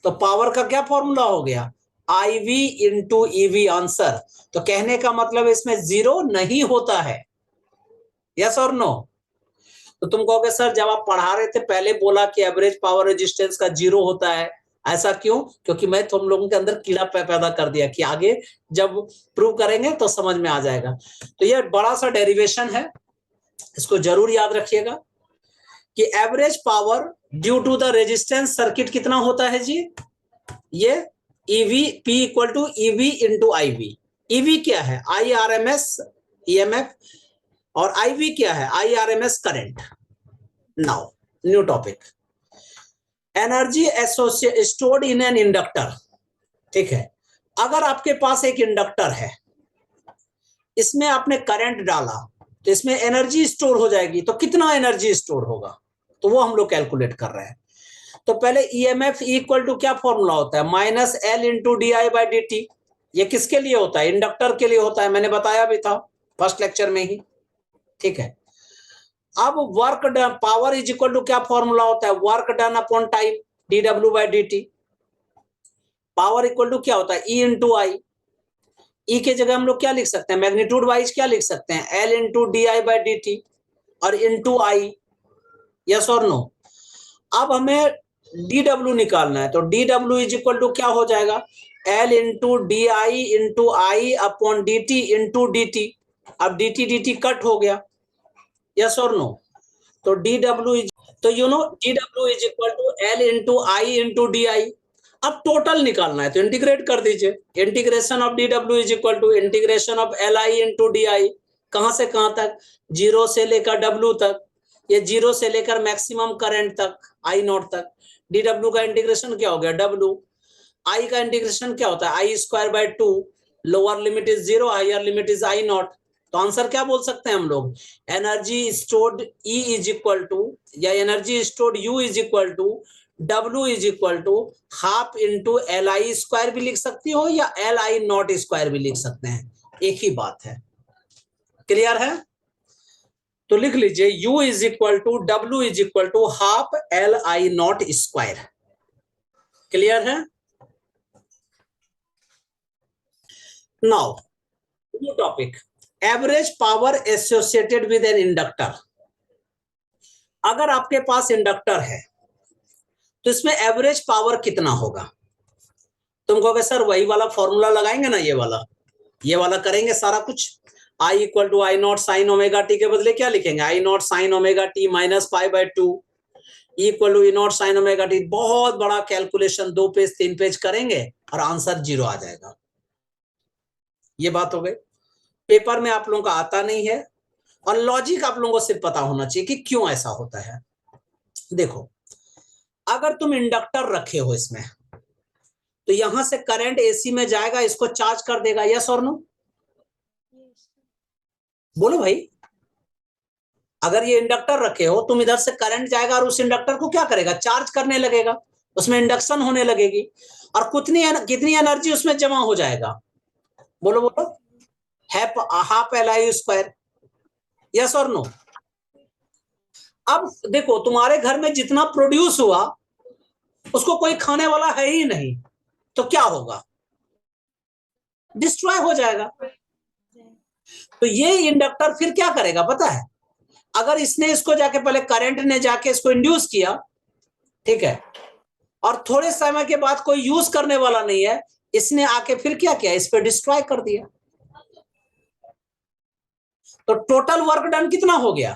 तो पावर का क्या फॉर्मूला हो गया? आई वी इंटू ईवी आंसर। तो कहने का मतलब इसमें 0 नहीं होता है। यस और नो? तो तुम कहोगे सर जब आप पढ़ा रहे थे पहले बोला कि एवरेज पावर रेजिस्टेंस का 0 होता है, ऐसा क्यों? क्योंकि मैं तुम लोगों के अंदर कीड़ा पैदा कर दिया कि आगे जब प्रूव करेंगे तो समझ में आ जाएगा। तो ये बड़ा सा डेरिवेशन है, इसको जरूर याद रखिएगा कि average power due to the resistance circuit कितना होता है जी? ये EV P equal to EV into I V. EV क्या है? I R M S EMF, और IV क्या है? IRMS current. Now new topic, energy stored in an inductor. ठीक है, अगर आपके पास एक इंडक्टर है, इसमें आपने करंट डाला, तो इसमें एनर्जी स्टोर हो जाएगी। तो कितना एनर्जी स्टोर होगा? तो वो हम लोग कैलकुलेट कर रहे हैं। तो पहले EMF इक्वल टू क्या फॉर्मूला होता है? Minus L into DI/dt। ये किसके लिए होता है? इंडक्टर के लिए होता है, मैंने बताया भी था फर्स्ट लेक्चर में ही। ठीक है, अब work done, power is equal to क्या फॉर्मूला होता है, work done upon time, dw/dt। Power equal to क्या होता है, E इंटू आई। ई के जगह हम लोग क्या लिख सकते हैं, मैग्नीट्यूड वाइज क्या लिख सकते हैं, L इंटू di/dt और इंटू आई, यस और नो। अब हमें dw निकालना है, तो dw इज इक्वल टू क्या हो जाएगा, L into di into I upon dt into dt। अब dt कट हो गया, यस और नो। तो dw इज, तो you know dw is equal to L into I into D I. अब टोटल निकालना है तो इंटीग्रेट कर दीजिए, integration of dw is equal to integration of Li into D I. कहां से कहां तक, 0 से लेकर w तक, ये 0 से लेकर मैक्सिमम करंट तक आई नॉट तक। dw का इंटीग्रेशन क्या हो गया, w। आई का इंटीग्रेशन क्या होता है, I square by 2, lower limit is 0, higher limit is I naught. तो आंसर क्या बोल सकते हैं हम लोग, energy stored E is equal to, या energy stored U is equal to W is equal to half into Li square भी लिख सकती हो या Li नॉट स्क्वायर भी लिख सकते हैं, एक ही बात है। क्लियर है, तो लिख लीजिए U is equal to W is equal to half Li naught square. Clear है। Now new topic, average power associated with an inductor. अगर आपके पास इंडक्टर है तो इसमें एवरेज पावर कितना होगा। तुम कहोगे सर वही वाला फॉर्मूला लगाएंगे ना, ये वाला करेंगे सारा कुछ। I equal to I naught sine omega T के बदले क्या लिखेंगे, I naught sine omega T minus π/2 equal to E naught sine omega T. बहुत बड़ा कैलकुलेशन, 2 पेज 3 पेज करेंगे और आंसर 0 आ जाएगा। ये बात हो गई, पेपर में आप लोगों का आता नहीं है, और लॉजिक आप लोगों को सिर्फ पता होना चाहिए कि क्यों ऐसा होता है। देखो, अगर तुम इंडक्टर रखे हो इसमें, तो यहां से करंट एसी में जाएगा, इसको चार्ज कर देगा, यस और नो। बोलो भाई, अगर ये इंडक्टर रखे हो, तुम इधर से करंट जाएगा और उस इंडक्टर को क्या करेगा, चार्ज करने लगेगा, उसमें इंडक्शन होने लगेगी, और कितनी एनर्जी उसमें जमा हो जाएगा, बोलो बोलो, हाफ Li स्क्वायर, यस और नो। अब देखो, तुम्हारे घर में जितना प्रोड्यूस हुआ उसको कोई खाने वाला है ही नहीं, तो क्या होगा, डिस्ट्रॉय हो जाएगा। तो ये इंडक्टर फिर क्या करेगा पता है, अगर इसने इसको जाके पहले करंट ने जाके इसको इंड्यूस किया, ठीक है, और थोड़े समय के बाद कोई यूज करने वाला नहीं है, इसने आके फिर क्या किया, इस पे डिस्ट्रॉय कर दिया, तो टोटल वर्क डन कितना हो गया,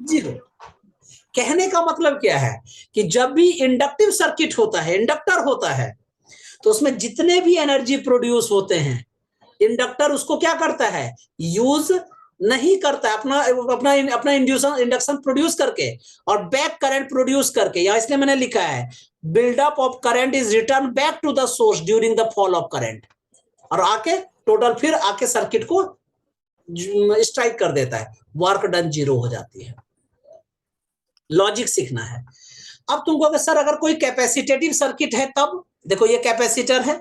0। कहने का मतलब क्या है कि जब भी इंडक्टिव सर्किट होता है, इंडक्टर होता है, तो उसमें जितने भी एनर्जी प्रोड्यूस होते हैं, इंडक्टर उसको क्या करता है, यूज नहीं करता है, अपना इंडक्शन प्रोड्यूस करके और बैक करंट प्रोड्यूस करके। यहां इसलिए मैंने लिखा है build up of current is return back to the source during the fall of current, और आके टोटल फिर आके सर्किट को स्ट्राइक कर देता है, वर्क डन 0 हो जाती है। लॉजिक सीखना है। अब तुमको अगर सर अगर कोई कैपेसिटेटिव सर्किट है तब, देखो ये कैपेसिटर है,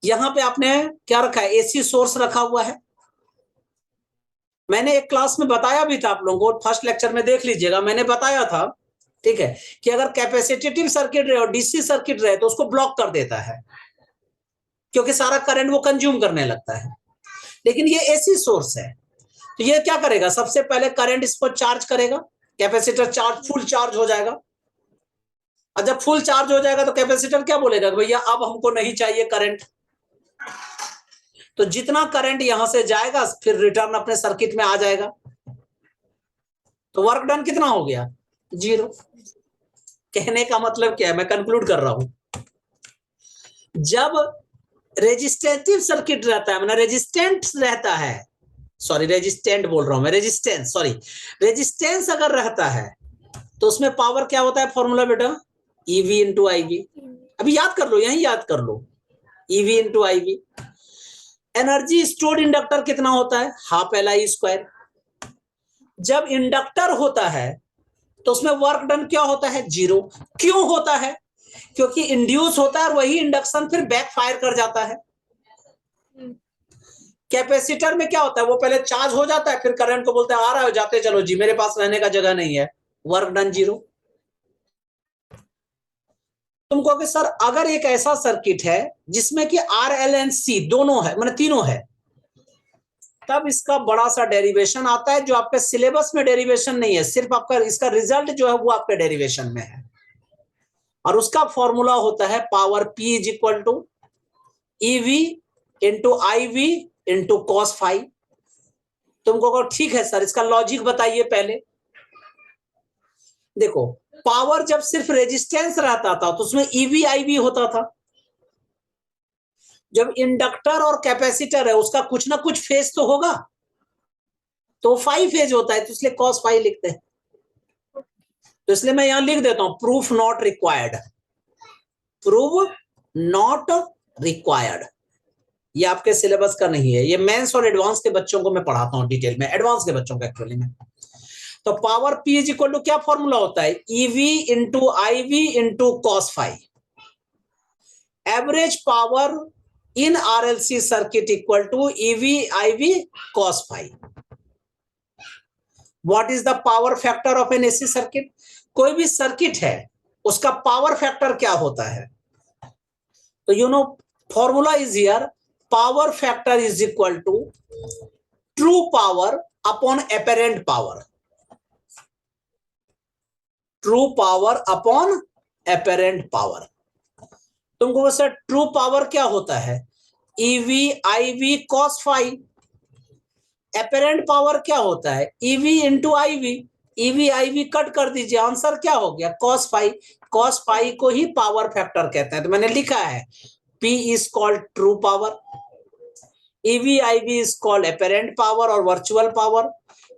यहां पे आपने क्या रखा है, एसी सोर्स रखा हुआ है। मैंने एक क्लास में बताया भी था आप लोगों को, फर्स्ट लेक्चर में देख लीजिएगा, मैंने बताया था, ठीक है, कि अगर कैपेसिटेटिव सर्किट रहे और डीसी सर्किट रहे तो उसको ब्लॉक कर देता है, क्योंकि सारा करंट वो कंज्यूम करने लगता है। लेकिन ये एसी सोर्स है, तो ये क्या करेगा, सबसे पहले करंट इसको चार्ज करेगा, कैपेसिटर चार्ज फुल चार्ज हो जाएगा, और जब फुल चार्ज हो जाएगा तो कैपेसिटर क्या बोलेगा, भैया अब हमको नहीं चाहिए करंट, तो जितना करंट यहां से जाएगा फिर रिटर्न अपने सर्किट में आ जाएगा, तो वर्क डन कितना हो गया, 0। कहने का मतलब क्या है, मैं कंक्लूड कर रहा हूं, जब रेजिस्टेंटिव सर्किट रहता है, मतलब रेजिस्टेंट रहता है, सॉरी रेजिस्टेंट बोल रहा हूं मैं, रेजिस्टेंस अगर रहता है तो उसमें पावर क्या होता है, फॉर्मूला बेटा ईवी इंटू आईवी। अभी याद कर लो, यही याद कर लो, EV into IV. Energy stored inductor कितना होता है, हाफ Li स्क्वायर। जब इंडक्टर होता है तो उसमें वर्क डन क्या होता है, 0। क्यों होता है, क्योंकि इंड्यूस होता है और वही इंडक्शन फिर बैक फायर कर जाता है। कैपेसिटर में क्या होता है, वो पहले चार्ज हो जाता है, फिर करंट को बोलते हैं आ रहा है, जाते चलो जी, मेरे पास रहने का जगह नहीं है, वर्क डन 0। तुम कहोगे सर अगर एक ऐसा सर्किट है जिसमें कि आर एल एंड सी दोनों है, मतलब तीनों है, तब इसका बड़ा सा डेरिवेशन आता है जो आपके सिलेबस में डेरिवेशन नहीं है, सिर्फ आपका इसका रिजल्ट जो है वो आपके डेरिवेशन में है, और उसका फॉर्मूला होता है power P is equal to EV into IV into cos phi. तुमको कहो ठीक है सर, इसका लॉजिक बताइए पहले। देखो, पावर जब सिर्फ रेजिस्टेंस रहता था तो उसमें EV IV होता था। जब इंडक्टर और कैपेसिटर है उसका कुछ ना कुछ फेज तो होगा, तो 5 फेज होता है, तो इसलिए कॉस फाई लिखते हैं। तो इसलिए मैं यहां लिख देता हूं proof not required, prove not required. ये आपके सिलेबस का नहीं है, ये मेंस और एडवांस के बच्चों को मैं पढ़ाता हूं डिटेल में, एडवांस के बच्चों को एक्चुअली में। तो power P is equal to क्या फॉर्मूला होता है, EV into IV into cos phi. Average power in RLC circuit equal to EV IV cos phi। What is the power factor of an AC circuit? कोई भी circuit है उसका power factor क्या होता है? तो you know formula is here, power factor is equal to true power upon apparent power, true power upon apparent power. तुमको sir true power क्या होता है, EV IV cos phi. Apparent power क्या होता है, EV into IV, EV IV cut कर दीजिए, answer क्या हो गया, cos फाई। cos फाई को ही पावर फैक्टर कहते हैं, तो मैंने लिखा है P is called true power, EV IV is called apparent power और virtual power,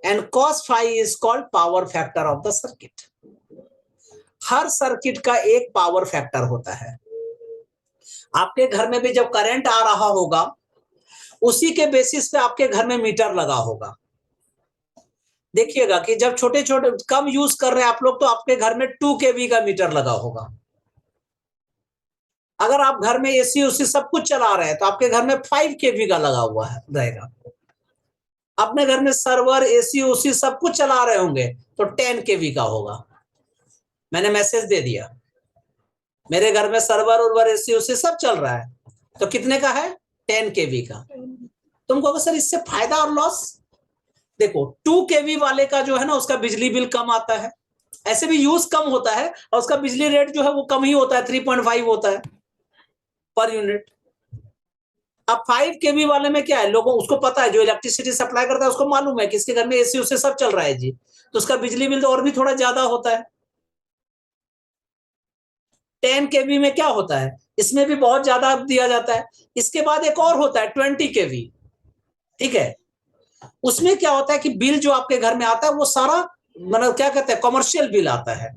and cos phi is called power factor of the circuit. हर सर्किट का एक पावर फैक्टर होता है। आपके घर में भी जब करंट आ रहा होगा उसी के बेसिस पे आपके घर में मीटर लगा होगा। देखिएगा कि जब छोटे छोटे कम यूज कर रहे हैं आप लोग, तो आपके घर में 2 kV का मीटर लगा होगा। अगर आप घर में AC उसी सब कुछ चला रहे हैं तो आपके घर में 5 kV का लगा हुआ है रहेगा। अपने घर में सर्वर AC उसी सब कुछ चला रहे होंगे तो 10 kV का होगा। मैंने मैसेज दे दिया, मेरे घर में सर्वर उर्वर AC उसी सब चल रहा है, तो कितने का है, 10 kV का। तुम कहोगे सर इससे फायदा और लॉस? देखो 2 kV वाले का जो है ना उसका बिजली बिल कम आता है, ऐसे भी यूज कम होता है और उसका बिजली रेट जो है वो कम ही होता है, 3.5 होता है पर यूनिट। अब 5 kV वाले में क्या है, लोगों उसको पता है, जो इलेक्ट्रिसिटी सप्लाई करता है उसको मालूम है कि इसके घर में AC उसे सब चल रहा है जी, तो उसका बिजली बिल तो और भी थोड़ा ज्यादा होता है। 10 kV में क्या होता है, इसमें भी बहुत ज्यादा दिया जाता है। इसके बाद एक और होता है 20 kV, ठीक है, उसमें क्या होता है कि बिल जो आपके घर में आता है वो सारा मतलब क्या कहते हैं, कमर्शियल बिल आता है।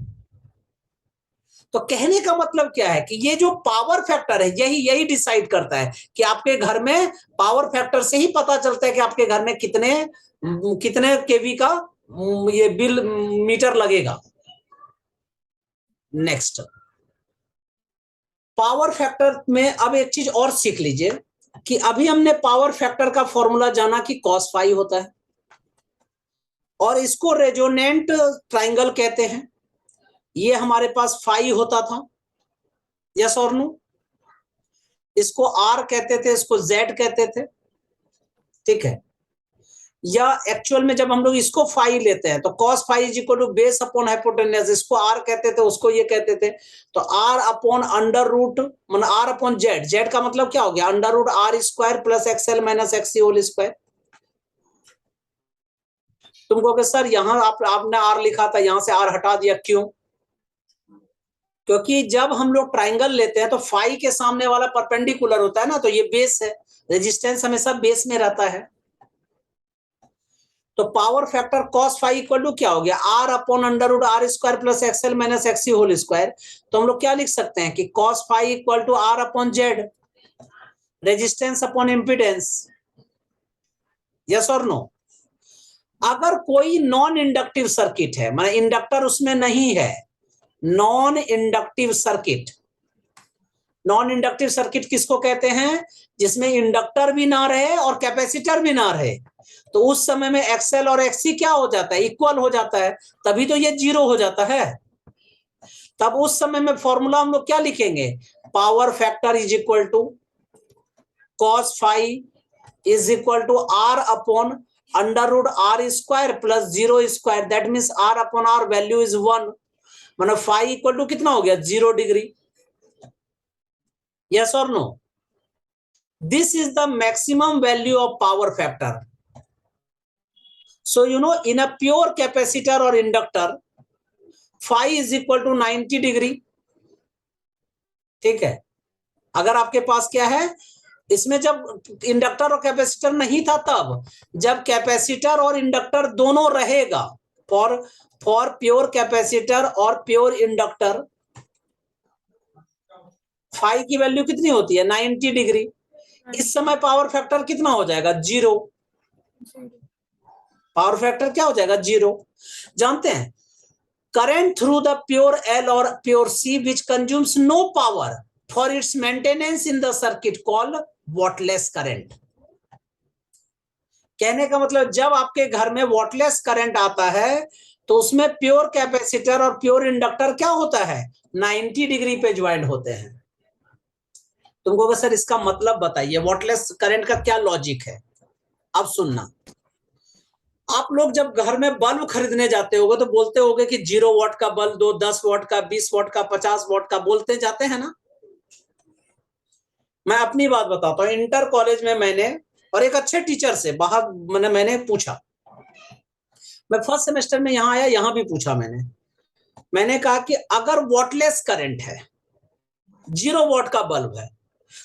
तो कहने का मतलब क्या है कि ये जो पावर फैक्टर है यही डिसाइड करता है कि आपके घर में, पावर फैक्टर से ही पता चलता है कि आपके घर में कितने केवी का ये बिल मीटर लगेगा। नेक्स्ट, पावर फैक्टर में अब एक चीज और सीख लीजिए कि अभी हमने पावर फैक्टर का फॉर्मूला जाना कि कॉस फाई होता है और इसको रेजोनेंट ट्राइंगल कहते हैं। ये हमारे पास फाई होता था, यस और नो, इसको आर कहते थे, इसको जेड कहते थे, ठीक है। या एक्चुअल में जब हम लोग इसको फाई लेते हैं तो cos phi is equal to base upon hypotenuse, इसको आर कहते थे, उसको ये कहते थे। तो आर अपॉन अंडर रूट मतलब आर अपॉन जेड, जेड का मतलब क्या हो गया, under root are square plus XL minus एक्ससी whole square. तुम कहोगे सर यहां आपने आर लिखा था, यहां से आर हटा दिया, क्यों? क्योंकि जब हम लोग ट्राइंगल लेते हैं तो फाई के सामने वाला परपेंडिकुलर होता है ना, तो ये बेस है, रेजिस्टेंस हमेशा बेस में रहता है। तो power factor cos phi equal to क्या हो गया, R upon under root are square plus XL minus एक्ससी whole square. तो हम लोग क्या लिख सकते हैं कि cos phi equal to R upon Z, resistance upon impedance, yes और नो। अगर कोई नॉन इंडक्टिव सर्किट है, मतलब इंडक्टर उसमें नहीं है, non inductive circuit, non inductive circuit किसको कहते हैं? जिसमें इंडक्टर भी ना रहे और कैपेसिटर भी ना रहे, तो उस समय में एक्सएल और एक्ससी क्या हो जाता है? इक्वल हो जाता है, तभी तो ये जीरो हो जाता है। तब उस समय में फॉर्मूला हम लोग क्या लिखेंगे? Power factor is equal to cos phi is equal to R upon under root are square plus 0 square, that means R upon R value is 1, मतलब फाई इक्वल टू कितना हो गया? 0 डिग्री। यस और no? This is the maximum value of power factor. So you know, in a pure capacitor or inductor, phi is equal to 90 degree. ठीक है, अगर आपके पास क्या है, इसमें जब इंडक्टर और कैपेसिटर नहीं था, तब जब कैपेसिटर और इंडक्टर दोनों रहेगा, फॉर प्योर कैपेसिटर और प्योर इंडक्टर फाई की वैल्यू कितनी होती है? 90 डिग्री. इस समय पावर फैक्टर कितना हो जाएगा? 0. पावर फैक्टर क्या हो जाएगा? 0. जानते हैं, current through the pure L और pure C which consumes no power for its maintenance in the circuit called wattless current. कहने का मतलब, जब आपके घर में वॉटलेस करंट आता है तो उसमें प्योर कैपेसिटर और प्योर इंडक्टर क्या होता है? 90 डिग्री पे ज्वाइंट होते हैं. तुमको सर इसका मतलब बताइए, वॉटलेस करंट का क्या लॉजिक है? अब सुनना, आप लोग जब घर में बल्ब खरीदने जाते होगे तो बोलते होगे कि 0 वाट का बल्ब दो, 10 वाट का, 20 वाट का, 50 वाट का, बोलते जाते हैं ना. मैं अपनी बात बताता हूँ. इंटर कॉलेज में मैंने और एक अच्छे टीचर से बाहर मैंने पूछा, मैं फर्स्ट सेमेस्टर में यहाँ आया, यहाँ भी पूछा मैंने कहा कि अगर वॉटलेस करंट है, 0 वाट का बल्ब है,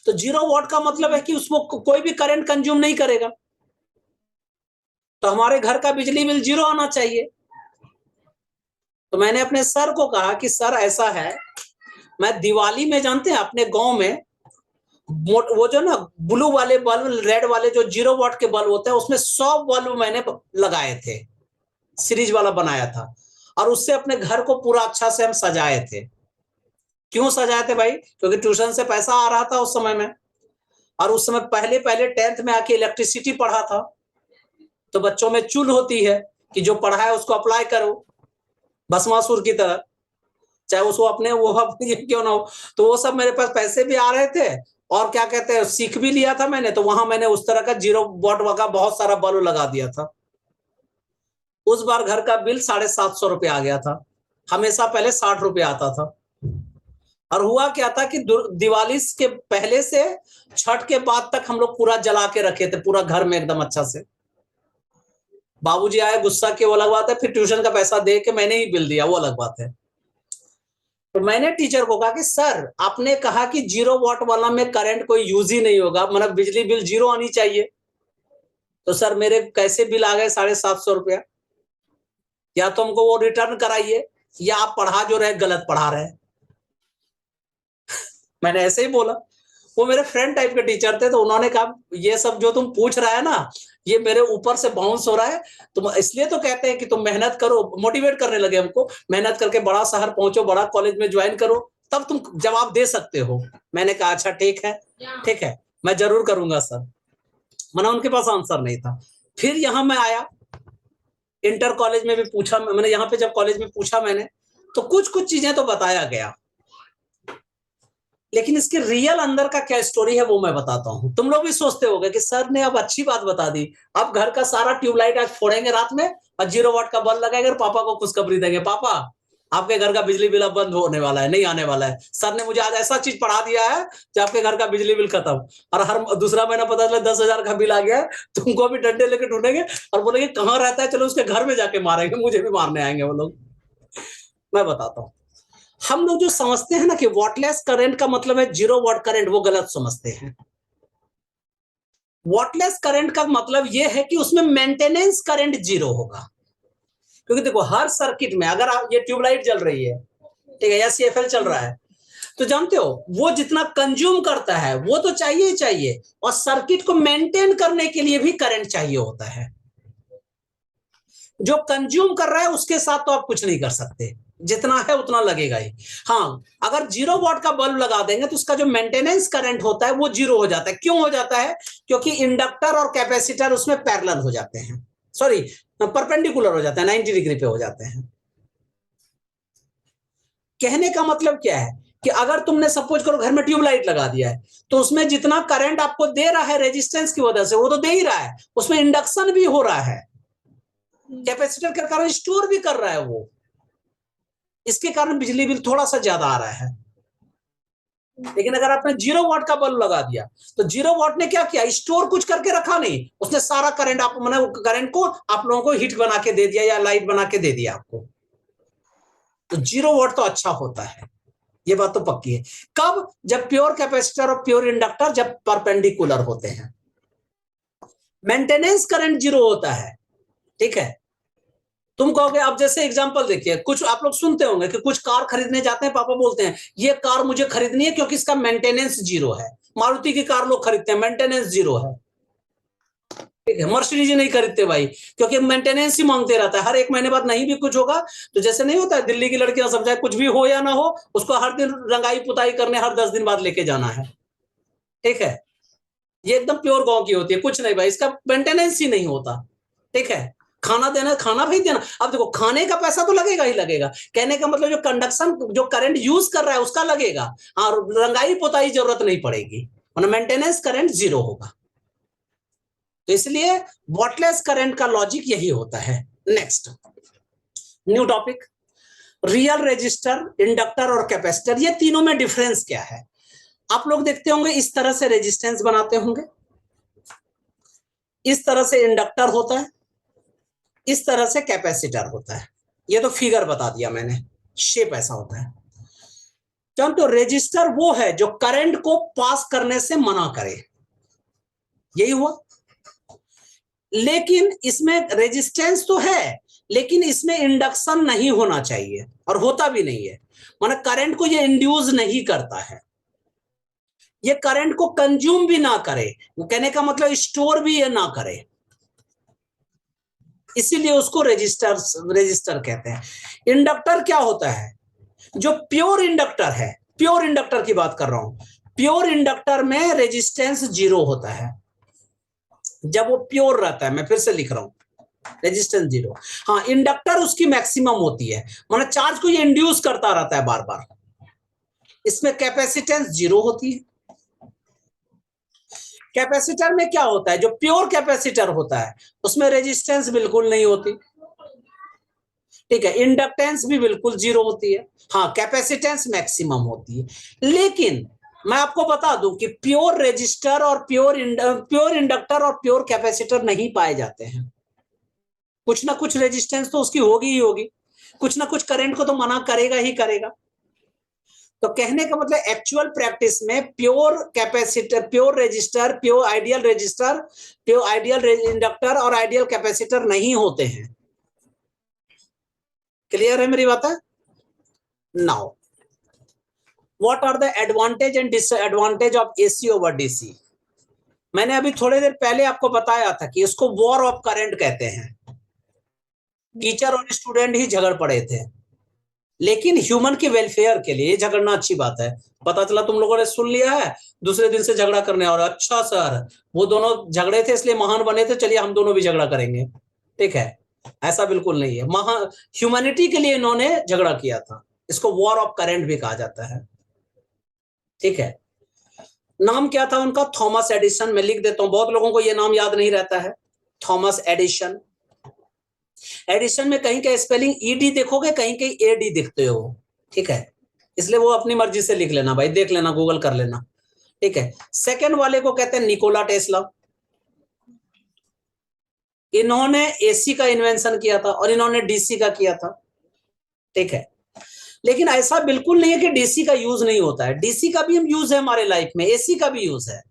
तो 0 वाट का मतलब है कि उसको कोई भी करंट कंज्यूम नहीं करेगा, तो हमारे घर का बिजली बिल 0 आना चाहिए. तो मैंने अपने सर को कहा कि सर ऐसा है, मैं दिवाली में, जानते हैं अपने गांव में वो जो ना ब्लू वाले बल्ब, रेड वाले जो 0 वाट के बल्ब होते हैं, उसमें 100 बल्ब मैंने लगाए थे, सीरीज वाला बनाया था, और उससे अपने घर को पूरा अच्छा से हम सजाए थे. क्यों सजाए थे भाई? क्योंकि ट्यूशन से पैसा आ रहा था उस समय में, और उस समय पहले 10th में आके इलेक्ट्रिसिटी पढ़ा था, तो बच्चों में चुल होती है कि जो पढ़ा है उसको अप्लाई करो, भस्मासुर की तरह, चाहे उसको अपने वो क्यों ना हो. तो वो सब मेरे पास पैसे भी आ रहे थे, और क्या कहते हैं, सीख भी लिया था मैंने, तो वहां मैंने उस तरह का 0 वाट का बहुत सारा बल्ब लगा दिया था. उस बार घर का बिल 750 रुपये आ गया था. हमेशा पहले 60 रुपये आता था. और हुआ क्या था कि दिवाली के पहले से छठ के बाद तक हम लोग पूरा जला के रखे थे, पूरा घर में एकदम अच्छा से. बाबूजी आए, गुस्सा किए, वो अलग बात है, फिर ट्यूशन का पैसा दे के मैंने ही बिल दिया, वो अलग बात है. तो मैंने टीचर को कहा कि सर आपने कहा कि 0 वाट वाला में करंट कोई यूज ही नहीं होगा, मतलब बिजली बिल 0 आनी चाहिए. तो सर मेरे कैसे बिल आ गए 750 रुपया, या तो हमको वो रिटर्न कराइए, या आप पढ़ा जो रहे गलत पढ़ा रहे. मैंने ऐसे ही बोला. वो मेरे फ्रेंड टाइप के टीचर थे, तो उन्होंने कहा ये सब जो तुम पूछ रहा है ना, ये मेरे ऊपर से बाउंस हो रहा है, तुम इसलिए तो कहते हैं कि तुम मेहनत करो. मोटिवेट करने लगे हमको, मेहनत करके बड़ा शहर पहुंचो, बड़ा कॉलेज में ज्वाइन करो, तब तुम जवाब दे सकते हो. मैंने कहा अच्छा ठीक है, मैं जरूर करूंगा सर. मना उनके पास आंसर नहीं था. फिर यहाँ मैं आया, इंटर कॉलेज में भी पूछा मैंने, यहाँ पे जब कॉलेज में पूछा मैंने, तो कुछ चीजें तो बताया गया, लेकिन इसके रियल अंदर का क्या स्टोरी है वो मैं बताता हूं. तुम लोग भी सोचते होगे कि सर ने अब अच्छी बात बता दी, अब घर का सारा ट्यूबलाइट आज फोड़ेंगे रात में और 0 वाट का बल्ब लगाएंगे और पापा को खुशखबरी देंगे, पापा आपके घर का बिजली बिल अब बंद होने वाला है, नहीं आने वाला है. सर ने मुझे आज ऐसा चीज पढ़ा दिया है कि आपके घर का बिजली बिल खत्म, और हर दूसरा महीना पता चला 10,000 का बिल आ गया है. तुमको भी डंडे लेके ढूंढेंगे और बोलेंगे कहाँ रहता है, चलो उसके घर में जाके मारेंगे, मुझे भी मारने आएंगे वो लोग. मैं बताता हूँ, हम लोग जो समझते हैं ना कि वॉटलेस करंट का मतलब है 0 वाट करंट, वो गलत समझते हैं. वॉटलेस करंट का मतलब यह है कि उसमें मेंटेनेंस करंट 0 होगा. क्योंकि देखो हर सर्किट में, अगर आप ये ट्यूबलाइट जल रही है, ठीक है, या CFL चल रहा है, तो जानते हो वो जितना कंज्यूम करता है वो तो चाहिए ही चाहिए, और सर्किट को मेंटेन करने के लिए भी करंट चाहिए होता है. जो कंज्यूम कर रहा है उसके साथ तो आप कुछ नहीं कर सकते. जितना है उतना लगेगा ही। हाँ, अगर 0 वॉट का बल्ब लगा देंगे तो उसका जो मेंटेनेंस करंट होता है वो 0 हो जाता है। क्यों हो जाता है? क्योंकि इंडक्टर और कैपेसिटर उसमें पैरेलल हो जाते हैं, सॉरी परपेंडिकुलर हो जाते हैं, 90 डिग्री पे हो जाते हैं। कहने का मतलब क्या है कि अगर तुमने सपोज करो घर में ट्यूबलाइट लगा दिया है तो उसमें जितना करंट आपको दे रहा है रेजिस्टेंस की वजह से वो तो दे ही रहा है, उसमें इंडक्शन भी हो रहा है, कैपेसिटर के कारण स्टोर भी कर रहा है वो, इसके कारण बिजली बिल थोड़ा सा ज्यादा आ रहा है। लेकिन अगर आपने 0 वॉट का बल्ब लगा दिया तो 0 वॉट ने क्या किया? स्टोर कुछ करके रखा नहीं, उसने सारा करंट आप मैंने करंट को आप लोगों को हीट बना के दे दिया या लाइट बना के दे दिया आपको। तो 0 वॉट तो अच्छा होता है, ये बात तो पक्की है। कब? जब प्योर कैपेसिटर और प्योर इंडक्टर जब परपेंडिकुलर होते हैं, मेंटेनेंस करंट 0 होता है। ठीक है, तुम कहोगे, अब जैसे एग्जांपल देखिए, कुछ आप लोग सुनते होंगे कि कुछ कार खरीदने जाते हैं, पापा बोलते हैं ये कार मुझे खरीदनी है क्योंकि इसका मेंटेनेंस 0 है। मारुति की कार लोग खरीदते हैं, मेंटेनेंस 0 है। ठीक है, मर्सिडीज नहीं खरीदते भाई, क्योंकि मेंटेनेंस ही मांगते रहता है, हर 1 महीने बाद नहीं भी कुछ होगा तो जैसे नहीं होता है दिल्ली की लड़कियां समझाए कुछ भी हो या ना हो उसको हर दिन रंगाई पुताई करने हर 10 दिन बाद लेके जाना है। ठीक है, ये एकदम प्योर गांव की होती है, कुछ नहीं भाई, इसका मेंटेनेंस ही नहीं होता। ठीक है, खाना देना, खाना भाई देना, अब देखो खाने का पैसा तो लगेगा ही लगेगा, कहने का मतलब जो कंडक्शन जो करंट यूज कर रहा है उसका लगेगा। हाँ, रंगाई पोताई जरूरत नहीं पड़ेगी, मतलब मेंटेनेंस करंट 0 होगा। तो इसलिए वॉटलेस करंट का लॉजिक यही होता है। Next new topic, real resistor, inductor और कैपेसिटर, ये तीनों में डिफरेंस क्या है? आप लोग देखते होंगे इस तरह से रेजिस्टेंस बनाते होंगे, इस तरह से इंडक्टर होता है, इस तरह से कैपेसिटर होता है। ये तो फिगर बता दिया मैंने, शेप ऐसा होता है। तो रेजिस्टर वो है जो करंट को पास करने से मना करे, यही हुआ। लेकिन इसमें रेजिस्टेंस तो है लेकिन इसमें इंडक्शन नहीं होना चाहिए और होता भी नहीं है, माने करंट को ये इंड्यूस नहीं करता है, ये करंट को कंज्यूम भी ना करे, वो कहने का मतलब स्टोर भी ये ना करे, इसीलिए उसको रेजिस्टर कहते हैं। इंडक्टर क्या होता है? जो प्योर इंडक्टर है, प्योर इंडक्टर की बात कर रहा हूं, प्योर इंडक्टर में रेजिस्टेंस 0 होता है जब वो प्योर रहता है। मैं फिर से लिख रहा हूं, रेजिस्टेंस 0। हाँ, इंडक्टर उसकी मैक्सिमम होती है, मतलब चार्ज को ये इंड्यूस करता रहता है बार बार। इसमें कैपेसिटेंस 0 होती है। कैपेसिटर में क्या होता है? जो प्योर कैपेसिटर होता है उसमें रेजिस्टेंस बिल्कुल नहीं होती। ठीक है, इंडक्टेंस भी बिल्कुल 0 होती है। हाँ, कैपेसिटेंस मैक्सिमम होती है। लेकिन मैं आपको बता दूं कि प्योर रेजिस्टर और प्योर इंडक्टर और प्योर कैपेसिटर नहीं पाए जाते हैं। कुछ ना कुछ रेजिस्टेंस तो उसकी होगी ही होगी, कुछ ना कुछ करंट को तो मना करेगा ही करेगा। तो कहने का मतलब एक्चुअल प्रैक्टिस में pure capacitor, pure resistor, pure ideal resistor, pure ideal inductor और आइडियल कैपेसिटर नहीं होते हैं। क्लियर है मेरी बात है? Now what are the advantage and disadvantage of AC over DC? मैंने अभी थोड़ी देर पहले आपको बताया था कि इसको वॉर ऑफ करंट कहते हैं। टीचर और स्टूडेंट ही झगड़ पड़े थे, लेकिन ह्यूमन के वेलफेयर के लिए झगड़ना अच्छी बात है। पता चला तुम लोगों ने सुन लिया है, दूसरे दिन से झगड़ा करने, और अच्छा सर वो दोनों झगड़े थे इसलिए महान बने थे, चलिए हम दोनों भी झगड़ा करेंगे। ठीक है, ऐसा बिल्कुल नहीं है। ह्यूमैनिटी के लिए इन्होंने झगड़ा किया था, इसको वॉर ऑफ करंट भी कहा जाता है। ठीक है, नाम क्या था उनका? Thomas Edison. मैं लिख देता हूं, बहुत लोगों को यह नाम याद नहीं रहता है, थॉमस एडिसन। एडिशन में कहीं का स्पेलिंग ईडी देखोगे, कहीं कहीं एडी दिखते हो। ठीक है, इसलिए वो अपनी मर्जी से लिख लेना भाई, देख लेना, गूगल कर लेना। ठीक है, सेकंड वाले को कहते हैं निकोला टेस्ला। इन्होंने एसी का इन्वेंशन किया था और इन्होंने डीसी का किया था। ठीक है, लेकिन ऐसा बिल्कुल नहीं है कि डीसी का यूज नहीं होता है, डीसी का भी हम यूज है हमारे लाइफ में, एसी का भी यूज है।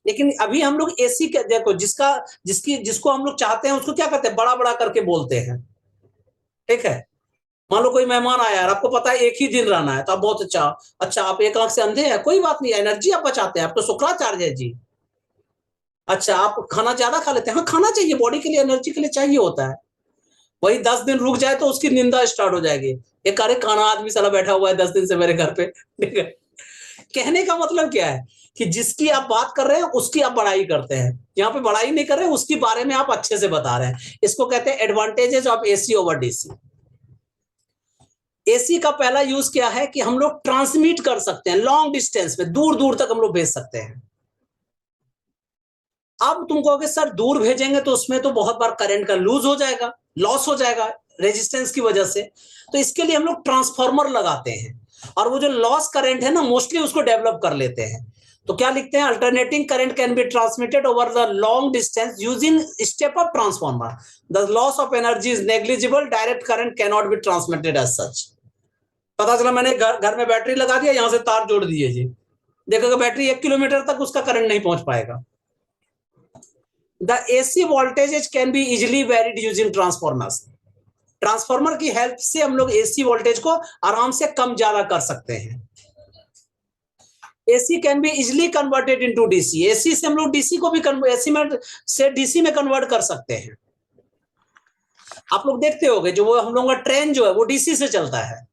लेकिन अभी हम लोग एसी के देखो, जिसको हम लोग चाहते हैं उसको क्या कहते हैं? बड़ा बड़ा करके बोलते हैं। ठीक है, मान लो कोई मेहमान आया यार, आपको पता है एक ही दिन रहना है, तो आप बहुत अच्छा आप एक आंख से अंधे हैं, कोई बात नहीं, एनर्जी आप बचाते हैं, आप तो शुक्राचार्य है जी। अच्छा, आप खाना ज्यादा खा लेते हैं, हाँ खाना चाहिए, बॉडी के लिए एनर्जी के लिए चाहिए होता है। वही 10 दिन रुक जाए तो उसकी निंदा स्टार्ट हो जाएगी, एक अरे काना आदमी साला बैठा हुआ है 10 दिन से मेरे घर पे। ठीक है, कहने का मतलब क्या है कि जिसकी आप बात कर रहे हैं उसकी आप बड़ाई करते हैं, यहाँ पे बड़ाई नहीं कर रहे, उसके बारे में आप अच्छे से बता रहे हैं। इसको कहते हैं advantages of AC over DC. AC का पहला यूज क्या है कि हम लोग ट्रांसमिट कर सकते हैं लॉन्ग डिस्टेंस में, दूर दूर तक हम लोग भेज सकते हैं। अब तुम कहोगे सर दूर भेजेंगे तो उसमें तो बहुत बार करंट का लूज हो जाएगा, लॉस हो जाएगा रेजिस्टेंस की वजह से, तो इसके लिए हम लोग ट्रांसफार्मर लगाते हैं और वो जो लॉस करंट है ना मोस्टली उसको डेवलप कर लेते हैं। तो क्या लिखते हैं, alternating current can be transmitted over the long distance using step up transformer, the loss of energy is negligible, direct current can not be transmitted as such. पता चला मैंने घर में बैटरी लगा दिया, यहां से तार जोड़ दिए जी, देखोगे बैटरी 1 किलोमीटर तक उसका करंट नहीं पहुंच पाएगा। The AC voltages can be easily varied using transformers. Transformer की हेल्प से हम लोग एसी वोल्टेज को आराम से कम ज्यादा कर सकते हैं। AC can be easily converted into DC, AC से हम लोग डीसी को भी एसी में से डीसी में कन्वर्ट कर सकते हैं। आप लोग देखते होंगे जो वो हम लोगों का ट्रेन जो है वो डीसी से चलता है,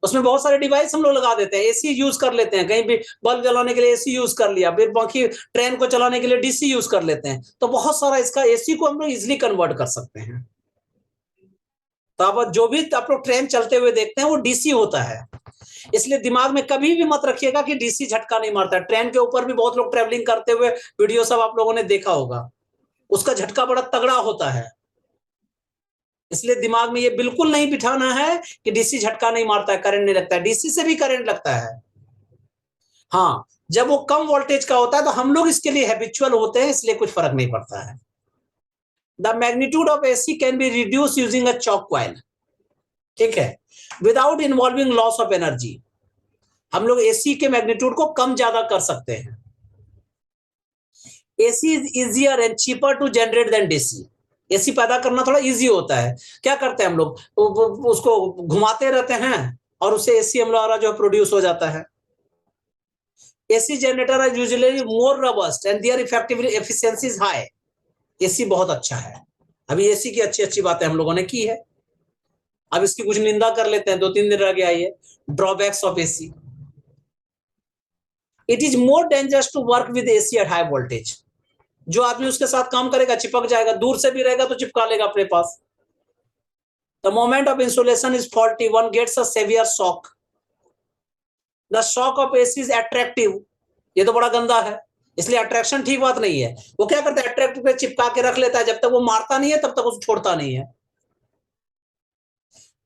उसमें बहुत सारे डिवाइस हम लोग लगा देते हैं, एसी यूज कर लेते हैं, कहीं भी बल्ब जलाने के लिए एसी यूज कर लिया, फिर बाकी ट्रेन को चलाने के लिए डीसी यूज कर लेते हैं, तो बहुत सारा इसका एसी को हम लोग इजिली कन्वर्ट कर सकते हैं। तो आप जो भी आप लोग ट्रेन चलते हुए देखते हैं वो डीसी होता है, इसलिए दिमाग में कभी भी मत रखिएगा कि डीसी झटका नहीं मारता। ट्रेन के ऊपर भी बहुत लोग ट्रेवलिंग करते हुए वीडियो सब आप लोगों ने देखा होगा, उसका झटका बड़ा तगड़ा होता है, इसलिए दिमाग में ये बिल्कुल नहीं बिठाना है कि डीसी झटका नहीं मारता है, करंट नहीं लगता है, डीसी से भी करंट लगता है। हाँ, जब वो कम वोल्टेज का होता है तो हम लोग इसके लिए हैबिचुअल होते हैं, इसलिए कुछ फर्क नहीं पड़ता है। The magnitude of AC can be reduce using a chalk coil, ठीक है, without involving loss of energy. हम लोग एसी के मैग्नीट्यूड को कम ज्यादा कर सकते हैं। AC is easier and cheaper to generate than DC, AC पैदा करना थोड़ा इजी होता है। क्या करते हैं हम लोग, उसको घुमाते रहते हैं और उससे एसी हम लोग जो प्रोड्यूस हो जाता है। AC generator are usually more robust and their effective efficiency is high, AC बहुत अच्छा है। अभी एसी की अच्छी अच्छी बातें हम लोगों ने की है, अब इसकी कुछ निंदा कर लेते हैं, 2-3 दिन रह गया ये drawbacks of AC. It is more dangerous to work with AC at high voltage, जो आदमी उसके साथ काम करेगा चिपक जाएगा, दूर से भी रहेगा तो चिपका लेगा अपने पास। The moment of insulation is faulty, one gets a severe shock. The shock of AC is attractive, ये तो बड़ा गंदा है, इसलिए अट्रैक्शन ठीक बात नहीं है। वो क्या करता है, अट्रैक्टिव पे चिपका के रख लेता है, जब तक वो मारता नहीं है तब तक उसको छोड़ता नहीं है।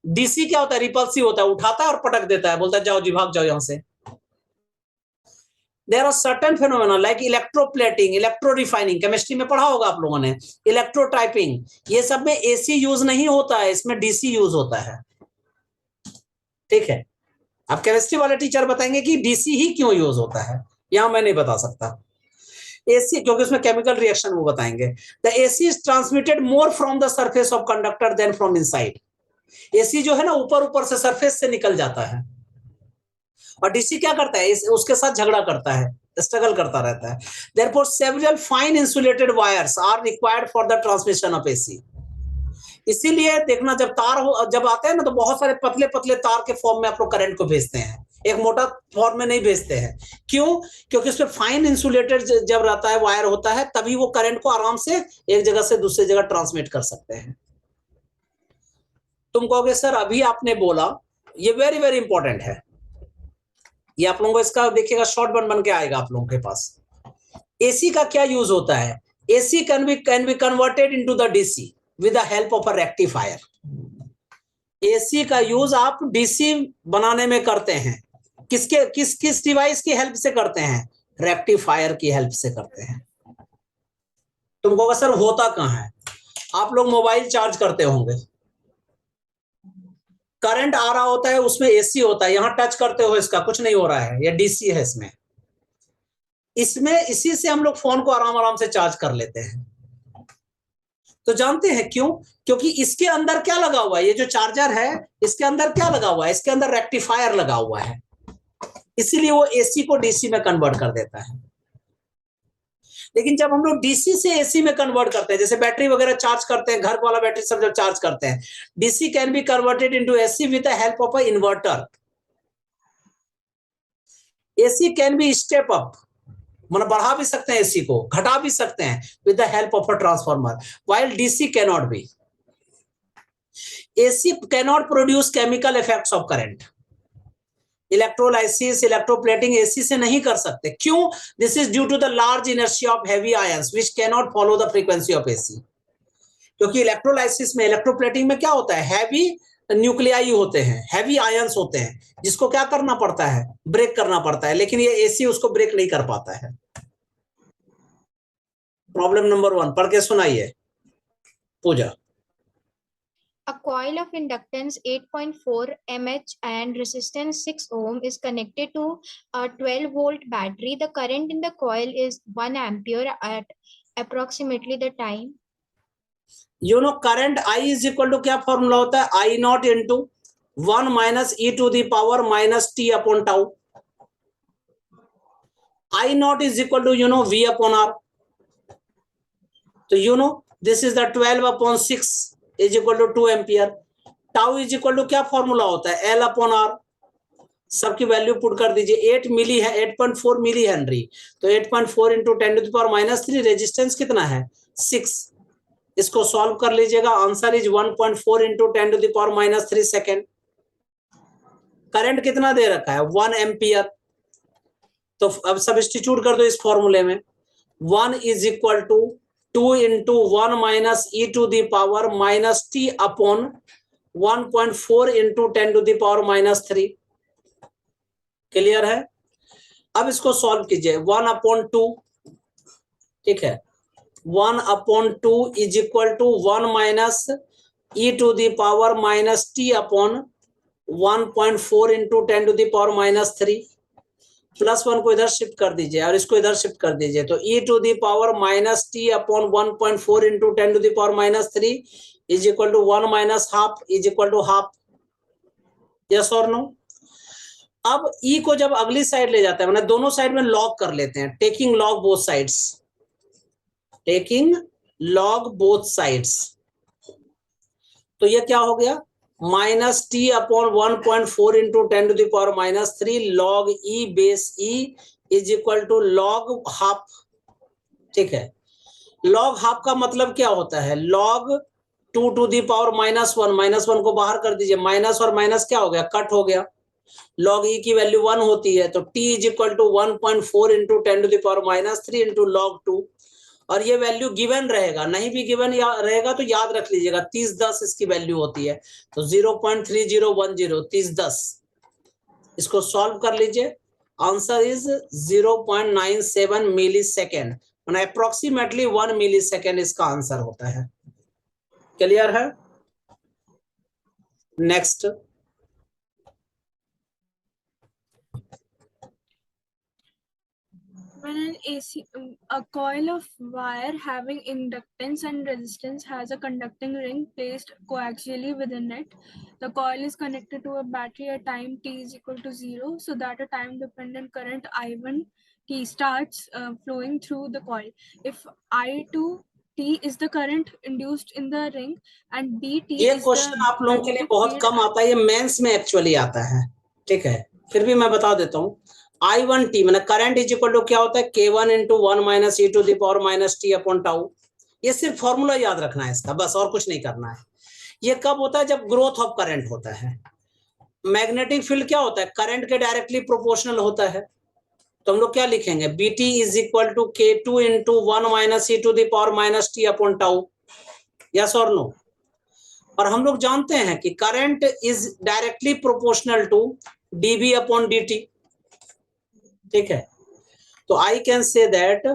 डीसी क्या होता है, रिपल्सिव होता है, उठाता है और पटक देता है, बोलता है जाओ जी भाग जाओ यहां से। There are certain phenomena like electroplating, electro-refining, chemistry में पढ़ा होगा आप लोगों ने, इलेक्ट्रोटाइपिंग, ये सब में एसी यूज नहीं होता है, इसमें डीसी यूज होता है, ठीक है। अब केमिस्ट्री वाले टीचर बताएंगे कि डीसी ही क्यों यूज होता है, यहां मैं नहीं बता सकता। एसी क्योंकि उसमें केमिकल रिएक्शन वो बताएंगे। The AC is transmitted more from the surface of conductor than from inside, AC जो है ना ऊपर ऊपर से सरफेस से निकल जाता है, और डीसी क्या करता है, उसके साथ झगड़ा करता है, स्ट्रगल करता रहता है। Therefore, several fine insulated wires are required for the transmission of AC. इसीलिए देखना जब तार जब आते हैं ना तो बहुत सारे पतले पतले तार के फॉर्म में आप लोग करंट को भेजते हैं, एक मोटा फॉर्म में नहीं भेजते हैं। क्यों? क्योंकि उसमें फाइन इंसुलेटेड जब रहता है, वायर होता है, तभी वो करंट को आराम से एक जगह से दूसरी जगह ट्रांसमिट कर सकते हैं। तुम कहोगे सर अभी आपने बोला, ये वेरी वेरी इंपॉर्टेंट है, ये आप लोगों को इसका देखिएगा शॉर्ट बन के आएगा आप लोगों के पास। एसी का क्या यूज होता है, AC can be converted into the DC with the help of a rectifier. AC का यूज आप डीसी बनाने में करते हैं, किस डिवाइस की हेल्प से करते हैं, रेक्टिफायर की हेल्प से करते हैं। तुम कहोगे सर होता कहां है, आप लोग मोबाइल चार्ज करते होंगे, करंट आ रहा होता है, उसमें एसी होता है, यहां टच करते हो इसका कुछ नहीं हो रहा है, ये डीसी है। इसमें इसी से हम लोग फोन को आराम आराम से चार्ज कर लेते हैं। तो जानते हैं क्यों? क्योंकि इसके अंदर क्या लगा हुआ है, ये जो चार्जर है इसके अंदर क्या लगा हुआ है, इसके अंदर रेक्टिफायर लगा हुआ है, इसीलिए वो एसी को डीसी में कन्वर्ट कर देता है। लेकिन जब हम लोग डीसी से एसी में कन्वर्ट करते हैं, जैसे बैटरी वगैरह चार्ज करते हैं, घर वाला बैटरी सब जब चार्ज करते हैं, DC can be converted into AC with the help of a inverter. AC can be step up, मतलब बढ़ा भी सकते हैं एसी को, घटा भी सकते हैं with the help of a transformer, while DC can not be. AC can not produce chemical effects of current. Electrolysis, electroplating AC से नहीं कर सकते। क्यों? This is due to the large inertia of heavy ions which can not follow the frequency of AC. क्योंकि electrolysis में, electroplating में क्या होता है, हैवी न्यूक्लियाई होते हैं, हैवी आयंस होते हैं, जिसको क्या करना पड़ता है, ब्रेक करना पड़ता है, लेकिन ये एसी उसको ब्रेक नहीं कर पाता है। प्रॉब्लम नंबर 1 पढ़ के सुनाइए पूजा। A coil of inductance 8.4 mH and resistance 6 ohm is connected to a 12-volt battery. The current in the coil is 1 ampere at approximately the time. You know current I is equal to क्या formula होता है, I naught into 1 minus E to the power minus T upon tau. I naught is equal to you know V upon R. तो you know this is the 12 upon 6 is equal to 2 ampere. Tau is equal to क्या formula होता है, L upon R. सबकी value put कर दीजिए, 8.4 milli henry, तो 8.4 into 10 to the power minus 3, resistance कितना है 6। इसको सॉल्व कर लीजिएगा, answer is 1.4 into 10 to the power minus 3 second. Current कितना दे रखा है 1 एम्पियर, तो अब सब्स्टिट्यूट कर दो इस फॉर्मूले में, 1 is equal to 2 into 1 minus E to the power minus T upon 1.4 into 10 to the power minus 3। Clear है? अब इसको सॉल्व कीजिए, 1 अपॉन 2, ठीक है, 1 upon 2 is equal to 1 minus E to the power minus T upon 1.4 into 10 to the power minus 3, plus 1 को इधर shift कर दीजिए और इसको इधर शिफ्ट कर दीजिए, तो e to the power minus T upon 1.4 into 10 to the power minus 3 is equal to 1 minus half is equal to half. Yes और नो? अब ई को जब अगली साइड ले जाता है, मतलब दोनों साइड में लॉग कर लेते हैं, taking log both sides, taking log both sides, तो ये क्या हो गया, minus T upon 1.4 into 10 to the power minus 3 log E base E is equal to log half. ठीक है, लॉग हाफ का मतलब क्या होता है, log 2 to the power minus 1, minus 1 को बाहर कर दीजिए, माइनस और माइनस क्या हो गया, कट हो गया, लॉग ई की वैल्यू 1 होती है, तो t is equal to 1.4 into 10 to the power minus 3 into log 2, और ये वैल्यू गिवन रहेगा, नहीं भी गिवन रहेगा तो याद रख लीजिएगा 3010 इसकी वैल्यू होती है, तो 0.3010 3010, इसको सॉल्व कर लीजिए, आंसर इज 0.97 मिली सेकेंड, मतलब अप्रोक्सीमेटली 1 मिली सेकेंड इसका आंसर होता है। क्लियर है? Next, when an a coil of wire having inductance and resistance has a conducting ring placed coaxially within it, the coil is connected to a battery at time t is equal to 0, so that a time dependent current I1 t starts flowing through the coil. If I2 t is the current induced in the ring and bt ये is question आप लोगों के लिए the बहुत कम आता है, ये mains में एक्चुअली आता है, ठीक है, फिर भी मैं बता देता हूँ, I1t मतलब करंट इज इक्वल टू क्या होता है, K1 into 1 minus E to the power minus T upon tau. ये सिर्फ फॉर्मूला याद रखना है इसका, बस और कुछ नहीं करना है। ये कब होता है, जब ग्रोथ ऑफ करंट होता है। मैग्नेटिक फील्ड क्या होता है, करंट के डायरेक्टली प्रोपोर्शनल होता है, तो हम लोग क्या लिखेंगे, BT is equal to K2 into 1 minus E to the power minus T upon tau. Yes और नो? और हम लोग जानते हैं कि current is directly proportional to dB upon dt, ठीक है, तो I can say that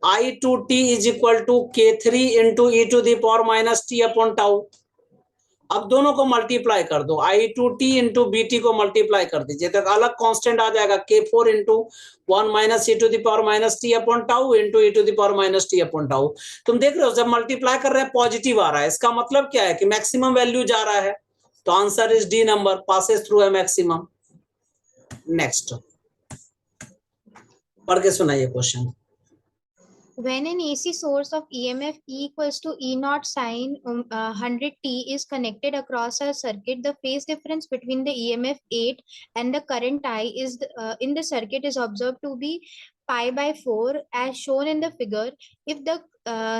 I2t is equal to K3 into e to the power minus T upon tau. अब दोनों को मल्टीप्लाई कर दो, I2t इंटू BT को मल्टीप्लाई कर दीजिए, तो अलग कांस्टेंट आ जाएगा, K4 into 1 minus E to the power minus T upon tau into e to the power minus T upon tau. तुम देख रहे हो जब मल्टीप्लाई कर रहे हैं पॉजिटिव आ रहा है, इसका मतलब क्या है कि मैक्सिमम वैल्यू जा रहा है, तो answer is D number, passes through a maximum. Next, पढ़ के सुनाइए question. When an AC source of EMF E equals to E naught sine 100t is connected across a circuit, the phase difference between the EMF 8 and the current I is in the circuit is observed to be pi by 4 as shown in the figure. If the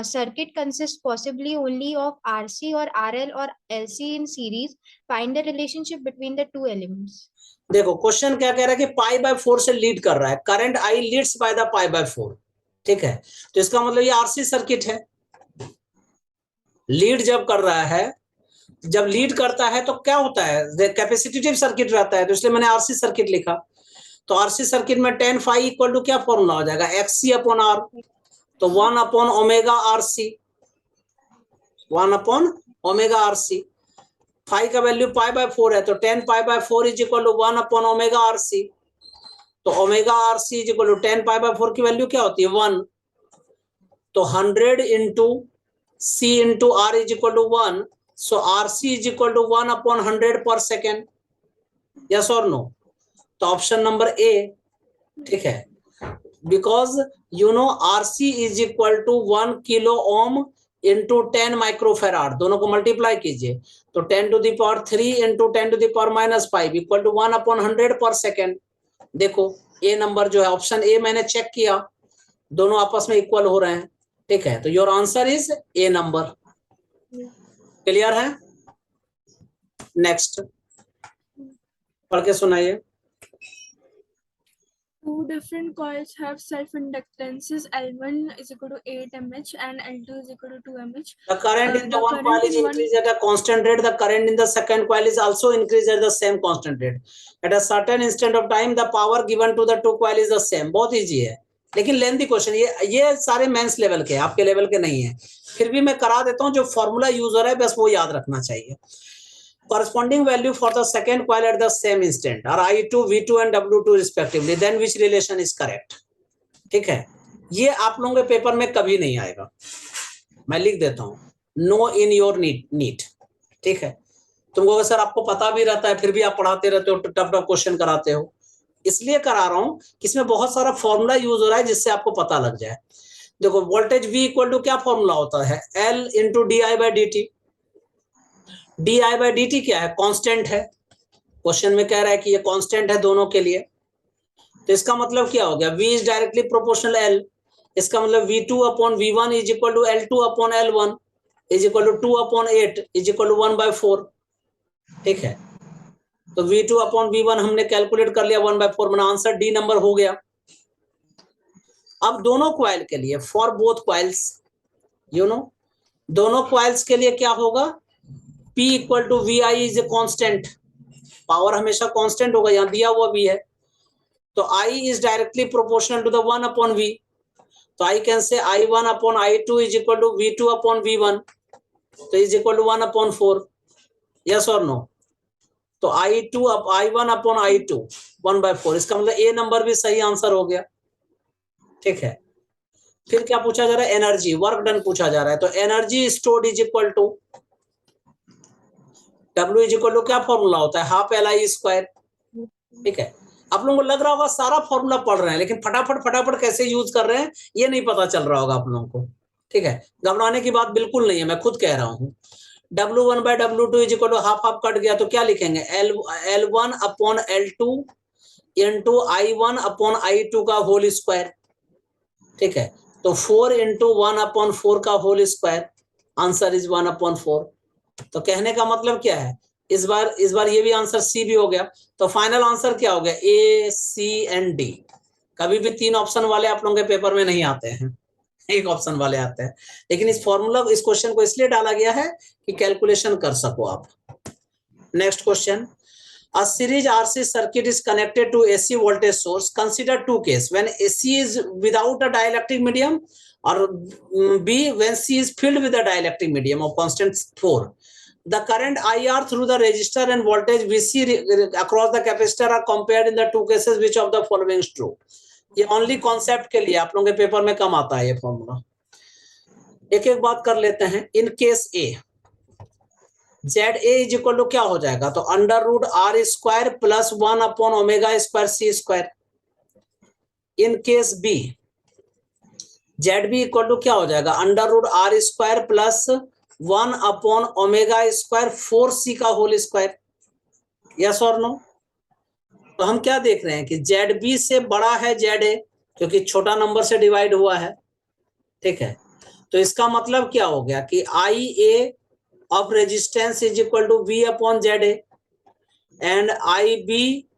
circuit consists possibly only of RC or RL or LC in series, find the relationship between the two elements. देखो question क्या कह रहा है कि पाई by 4 से lead कर रहा है, current I leads by the pi by 4, ठीक है। तो इसका मतलब ये आरसी सर्किट है। लीड जब कर रहा है, जब लीड करता है तो क्या होता है, कैपेसिटिव सर्किट रहता है, तो इसलिए मैंने आरसी सर्किट लिखा। तो आरसी सर्किट में tan phi इक्वल टू क्या फॉर्मूला हो जाएगा, XC अपॉन R, तो 1 upon omega RC, 1 upon omega RC। Phi का वैल्यू पाई बाय 4 है, तो tan pi by 4 is equal to 1 upon omega RC। तो omega RC is equal to tan pi by 4 की value क्या होती है, 1। तो 100 into C into R is equal to 1, so RC is equal to 1 upon 100 per second, yes और no. तो option number A, ठीक है, because you know RC is equal to 1 kilo ohm into 10 microfarad, दोनों को multiply कीजिए, तो 10 to the power 3 into 10 to the power -5 equal to 1 upon 100 per second. देखो ए number जो है, ऑप्शन ए मैंने चेक किया, दोनों आपस में इक्वल हो रहे हैं, ठीक है। तो your answer is a number. Clear है? नेक्स्ट पढ़ के सुनाइए। Two different coils have self-inductances L1 is equal to 8 mH and L2 is equal to 2 mH. The current in the one current coil is in one- increased at a constant rate. The current in the second coil is also increased at the same constant rate. At a certain instant of time, the power given to the two coil is the same. बहुत easy है, लेकिन lengthy question, ये सारे mains level के, आपके level के नहीं है, फिर भी मैं करा देता हूँ। जो फॉर्मूला यूज हो रहा है बस वो याद रखना चाहिए। Corresponding value for the second coil at the same instant are I2, V2 and W2 respectively. Then which relation is correct? ठीक है, ये आप लोगों के पेपर में कभी नहीं आएगा, मैं लिख देता हूँ, नो इन योर नीट, ठीक है। तुमको सर आपको पता भी रहता है फिर भी आप पढ़ाते रहते हो, टफ टफ क्वेश्चन कराते हो, इसलिए करा रहा हूँ कि इसमें बहुत सारा फॉर्मूला यूज हो रहा है जिससे आपको पता लग जाए। देखो वोल्टेज V इक्वल टू क्या फॉर्मूला होता है, L इंटू DI/dt। DI/dt क्या है, कांस्टेंट है, क्वेश्चन में कह रहा है कि ये कांस्टेंट है दोनों के लिए, तो इसका मतलब क्या हो गया, V is directly proportional L, इसका मतलब V2 upon V1 is equal to L2 upon L1 is equal to 2 upon 8 is equal to 1/4, ठीक है। तो V2 अपॉन V1 हमने कैलकुलेट कर लिया 1/4, मैंने आंसर डी नंबर हो गया। अब दोनों क्वाइल के लिए, for both coils, you know, दोनों क्वाइल्स के लिए क्या होगा, P equal to VI is a constant, power हमेशा कांस्टेंट होगा, यहां दिया हुआ भी है, तो I is directly proportional to the 1 upon V, तो I can say I1 upon I2 is equal to V2 upon V1, तो is equal to 1 upon 4, yes और नो। तो I1 अपॉन I2 1/4, इसका मतलब ए नंबर भी सही आंसर हो गया, ठीक है। फिर क्या पूछा जा रहा है, एनर्जी, वर्क डन पूछा जा रहा है, तो energy stored is equal to W is equal to क्या फॉर्मूला होता है, हाफ LI², ठीक है। आप लोगों को लग रहा होगा सारा फॉर्मूला पढ़ रहे हैं, लेकिन फटाफट कैसे यूज कर रहे हैं ये नहीं पता चल रहा होगा आप लोगों को, ठीक है। घबराने की बात बिल्कुल नहीं है, मैं खुद कह रहा हूँ। W1/W2 is equal to half cut गया, तो क्या लिखेंगे, L1 upon L2 into I1 upon I2 का होल स्क्वायर, ठीक है। तो 4 इंटू 1 अपॉन 4 का whole square, answer is 1 upon 4। तो कहने का मतलब क्या है, इस बार ये भी आंसर सी भी हो गया, तो फाइनल आंसर क्या हो गया, A, C एंड D। कभी भी 3 ऑप्शन वाले आप लोगों के पेपर में नहीं आते हैं, एक ऑप्शन वाले आते हैं, लेकिन इस फॉर्मूला, इस क्वेश्चन को इसलिए डाला गया है कि कैलकुलेशन कर सको आप। Next question, a series RC circuit is connected to AC voltage source. Consider two cases, when AC is without a dielectric medium, or B, when C is filled with a dielectric medium of constant 4. The current IR through the resistor and voltage VC across the capacitor are compared in the two cases. Which of the following is true? ये only concept के लिए, आप लोगों के paper में कम आता है ये फॉर्मूला। एक एक बात कर लेते हैं। In case a, ZA is equal to क्या हो जाएगा, तो √R² plus 1 upon omega C²। In case b, z b equal to क्या हो जाएगा, under root are square plus 1 upon omega square 4c का होल स्क्वायर। यस और no? तो हम क्या देख रहे हैं कि जेड बी से बड़ा है जेड ए, क्योंकि छोटा नंबर से डिवाइड हुआ है, ठीक है। तो इसका मतलब क्या हो गया कि I a of resistance is equal to v upon z a and I b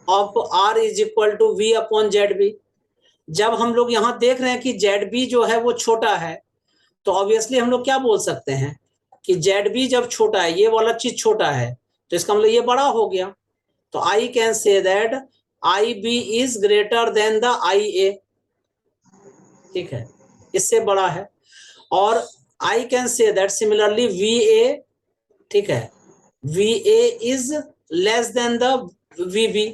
of r is equal to v upon z b. जब हम लोग यहाँ देख रहे हैं कि जेड बी जो है वो छोटा है, तो ऑब्वियसली हम लोग क्या बोल सकते हैं कि जेड बी जब छोटा है, ये वाला चीज छोटा है, तो इसका मतलब ये बड़ा हो गया। तो I can say that I b is greater than the I a, ठीक है, इससे बड़ा है। और I can say that similarly v a, ठीक है, v a is less than the v b,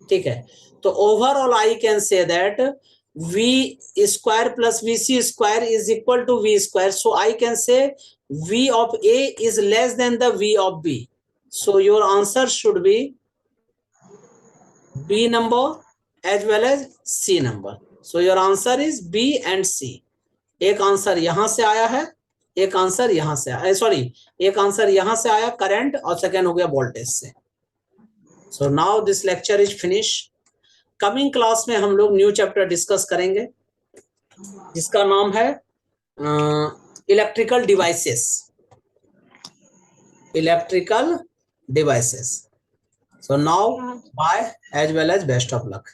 ठीक है। तो overall I can say that v square plus vc square is equal to v square. So I can say v of a is less than the v of b. So your answer should be b number as well as c number. So your answer is b and c. एक answer यहां से आया है, एक answer यहां से आया, sorry, एक आंसर यहां से आया करंट, और सेकेंड हो गया वोल्टेज से। So now this lecture is finish. Coming class में हम लोग न्यू चैप्टर डिस्कस करेंगे जिसका नाम है electrical devices. Electrical devices. So now bye as well as best of luck.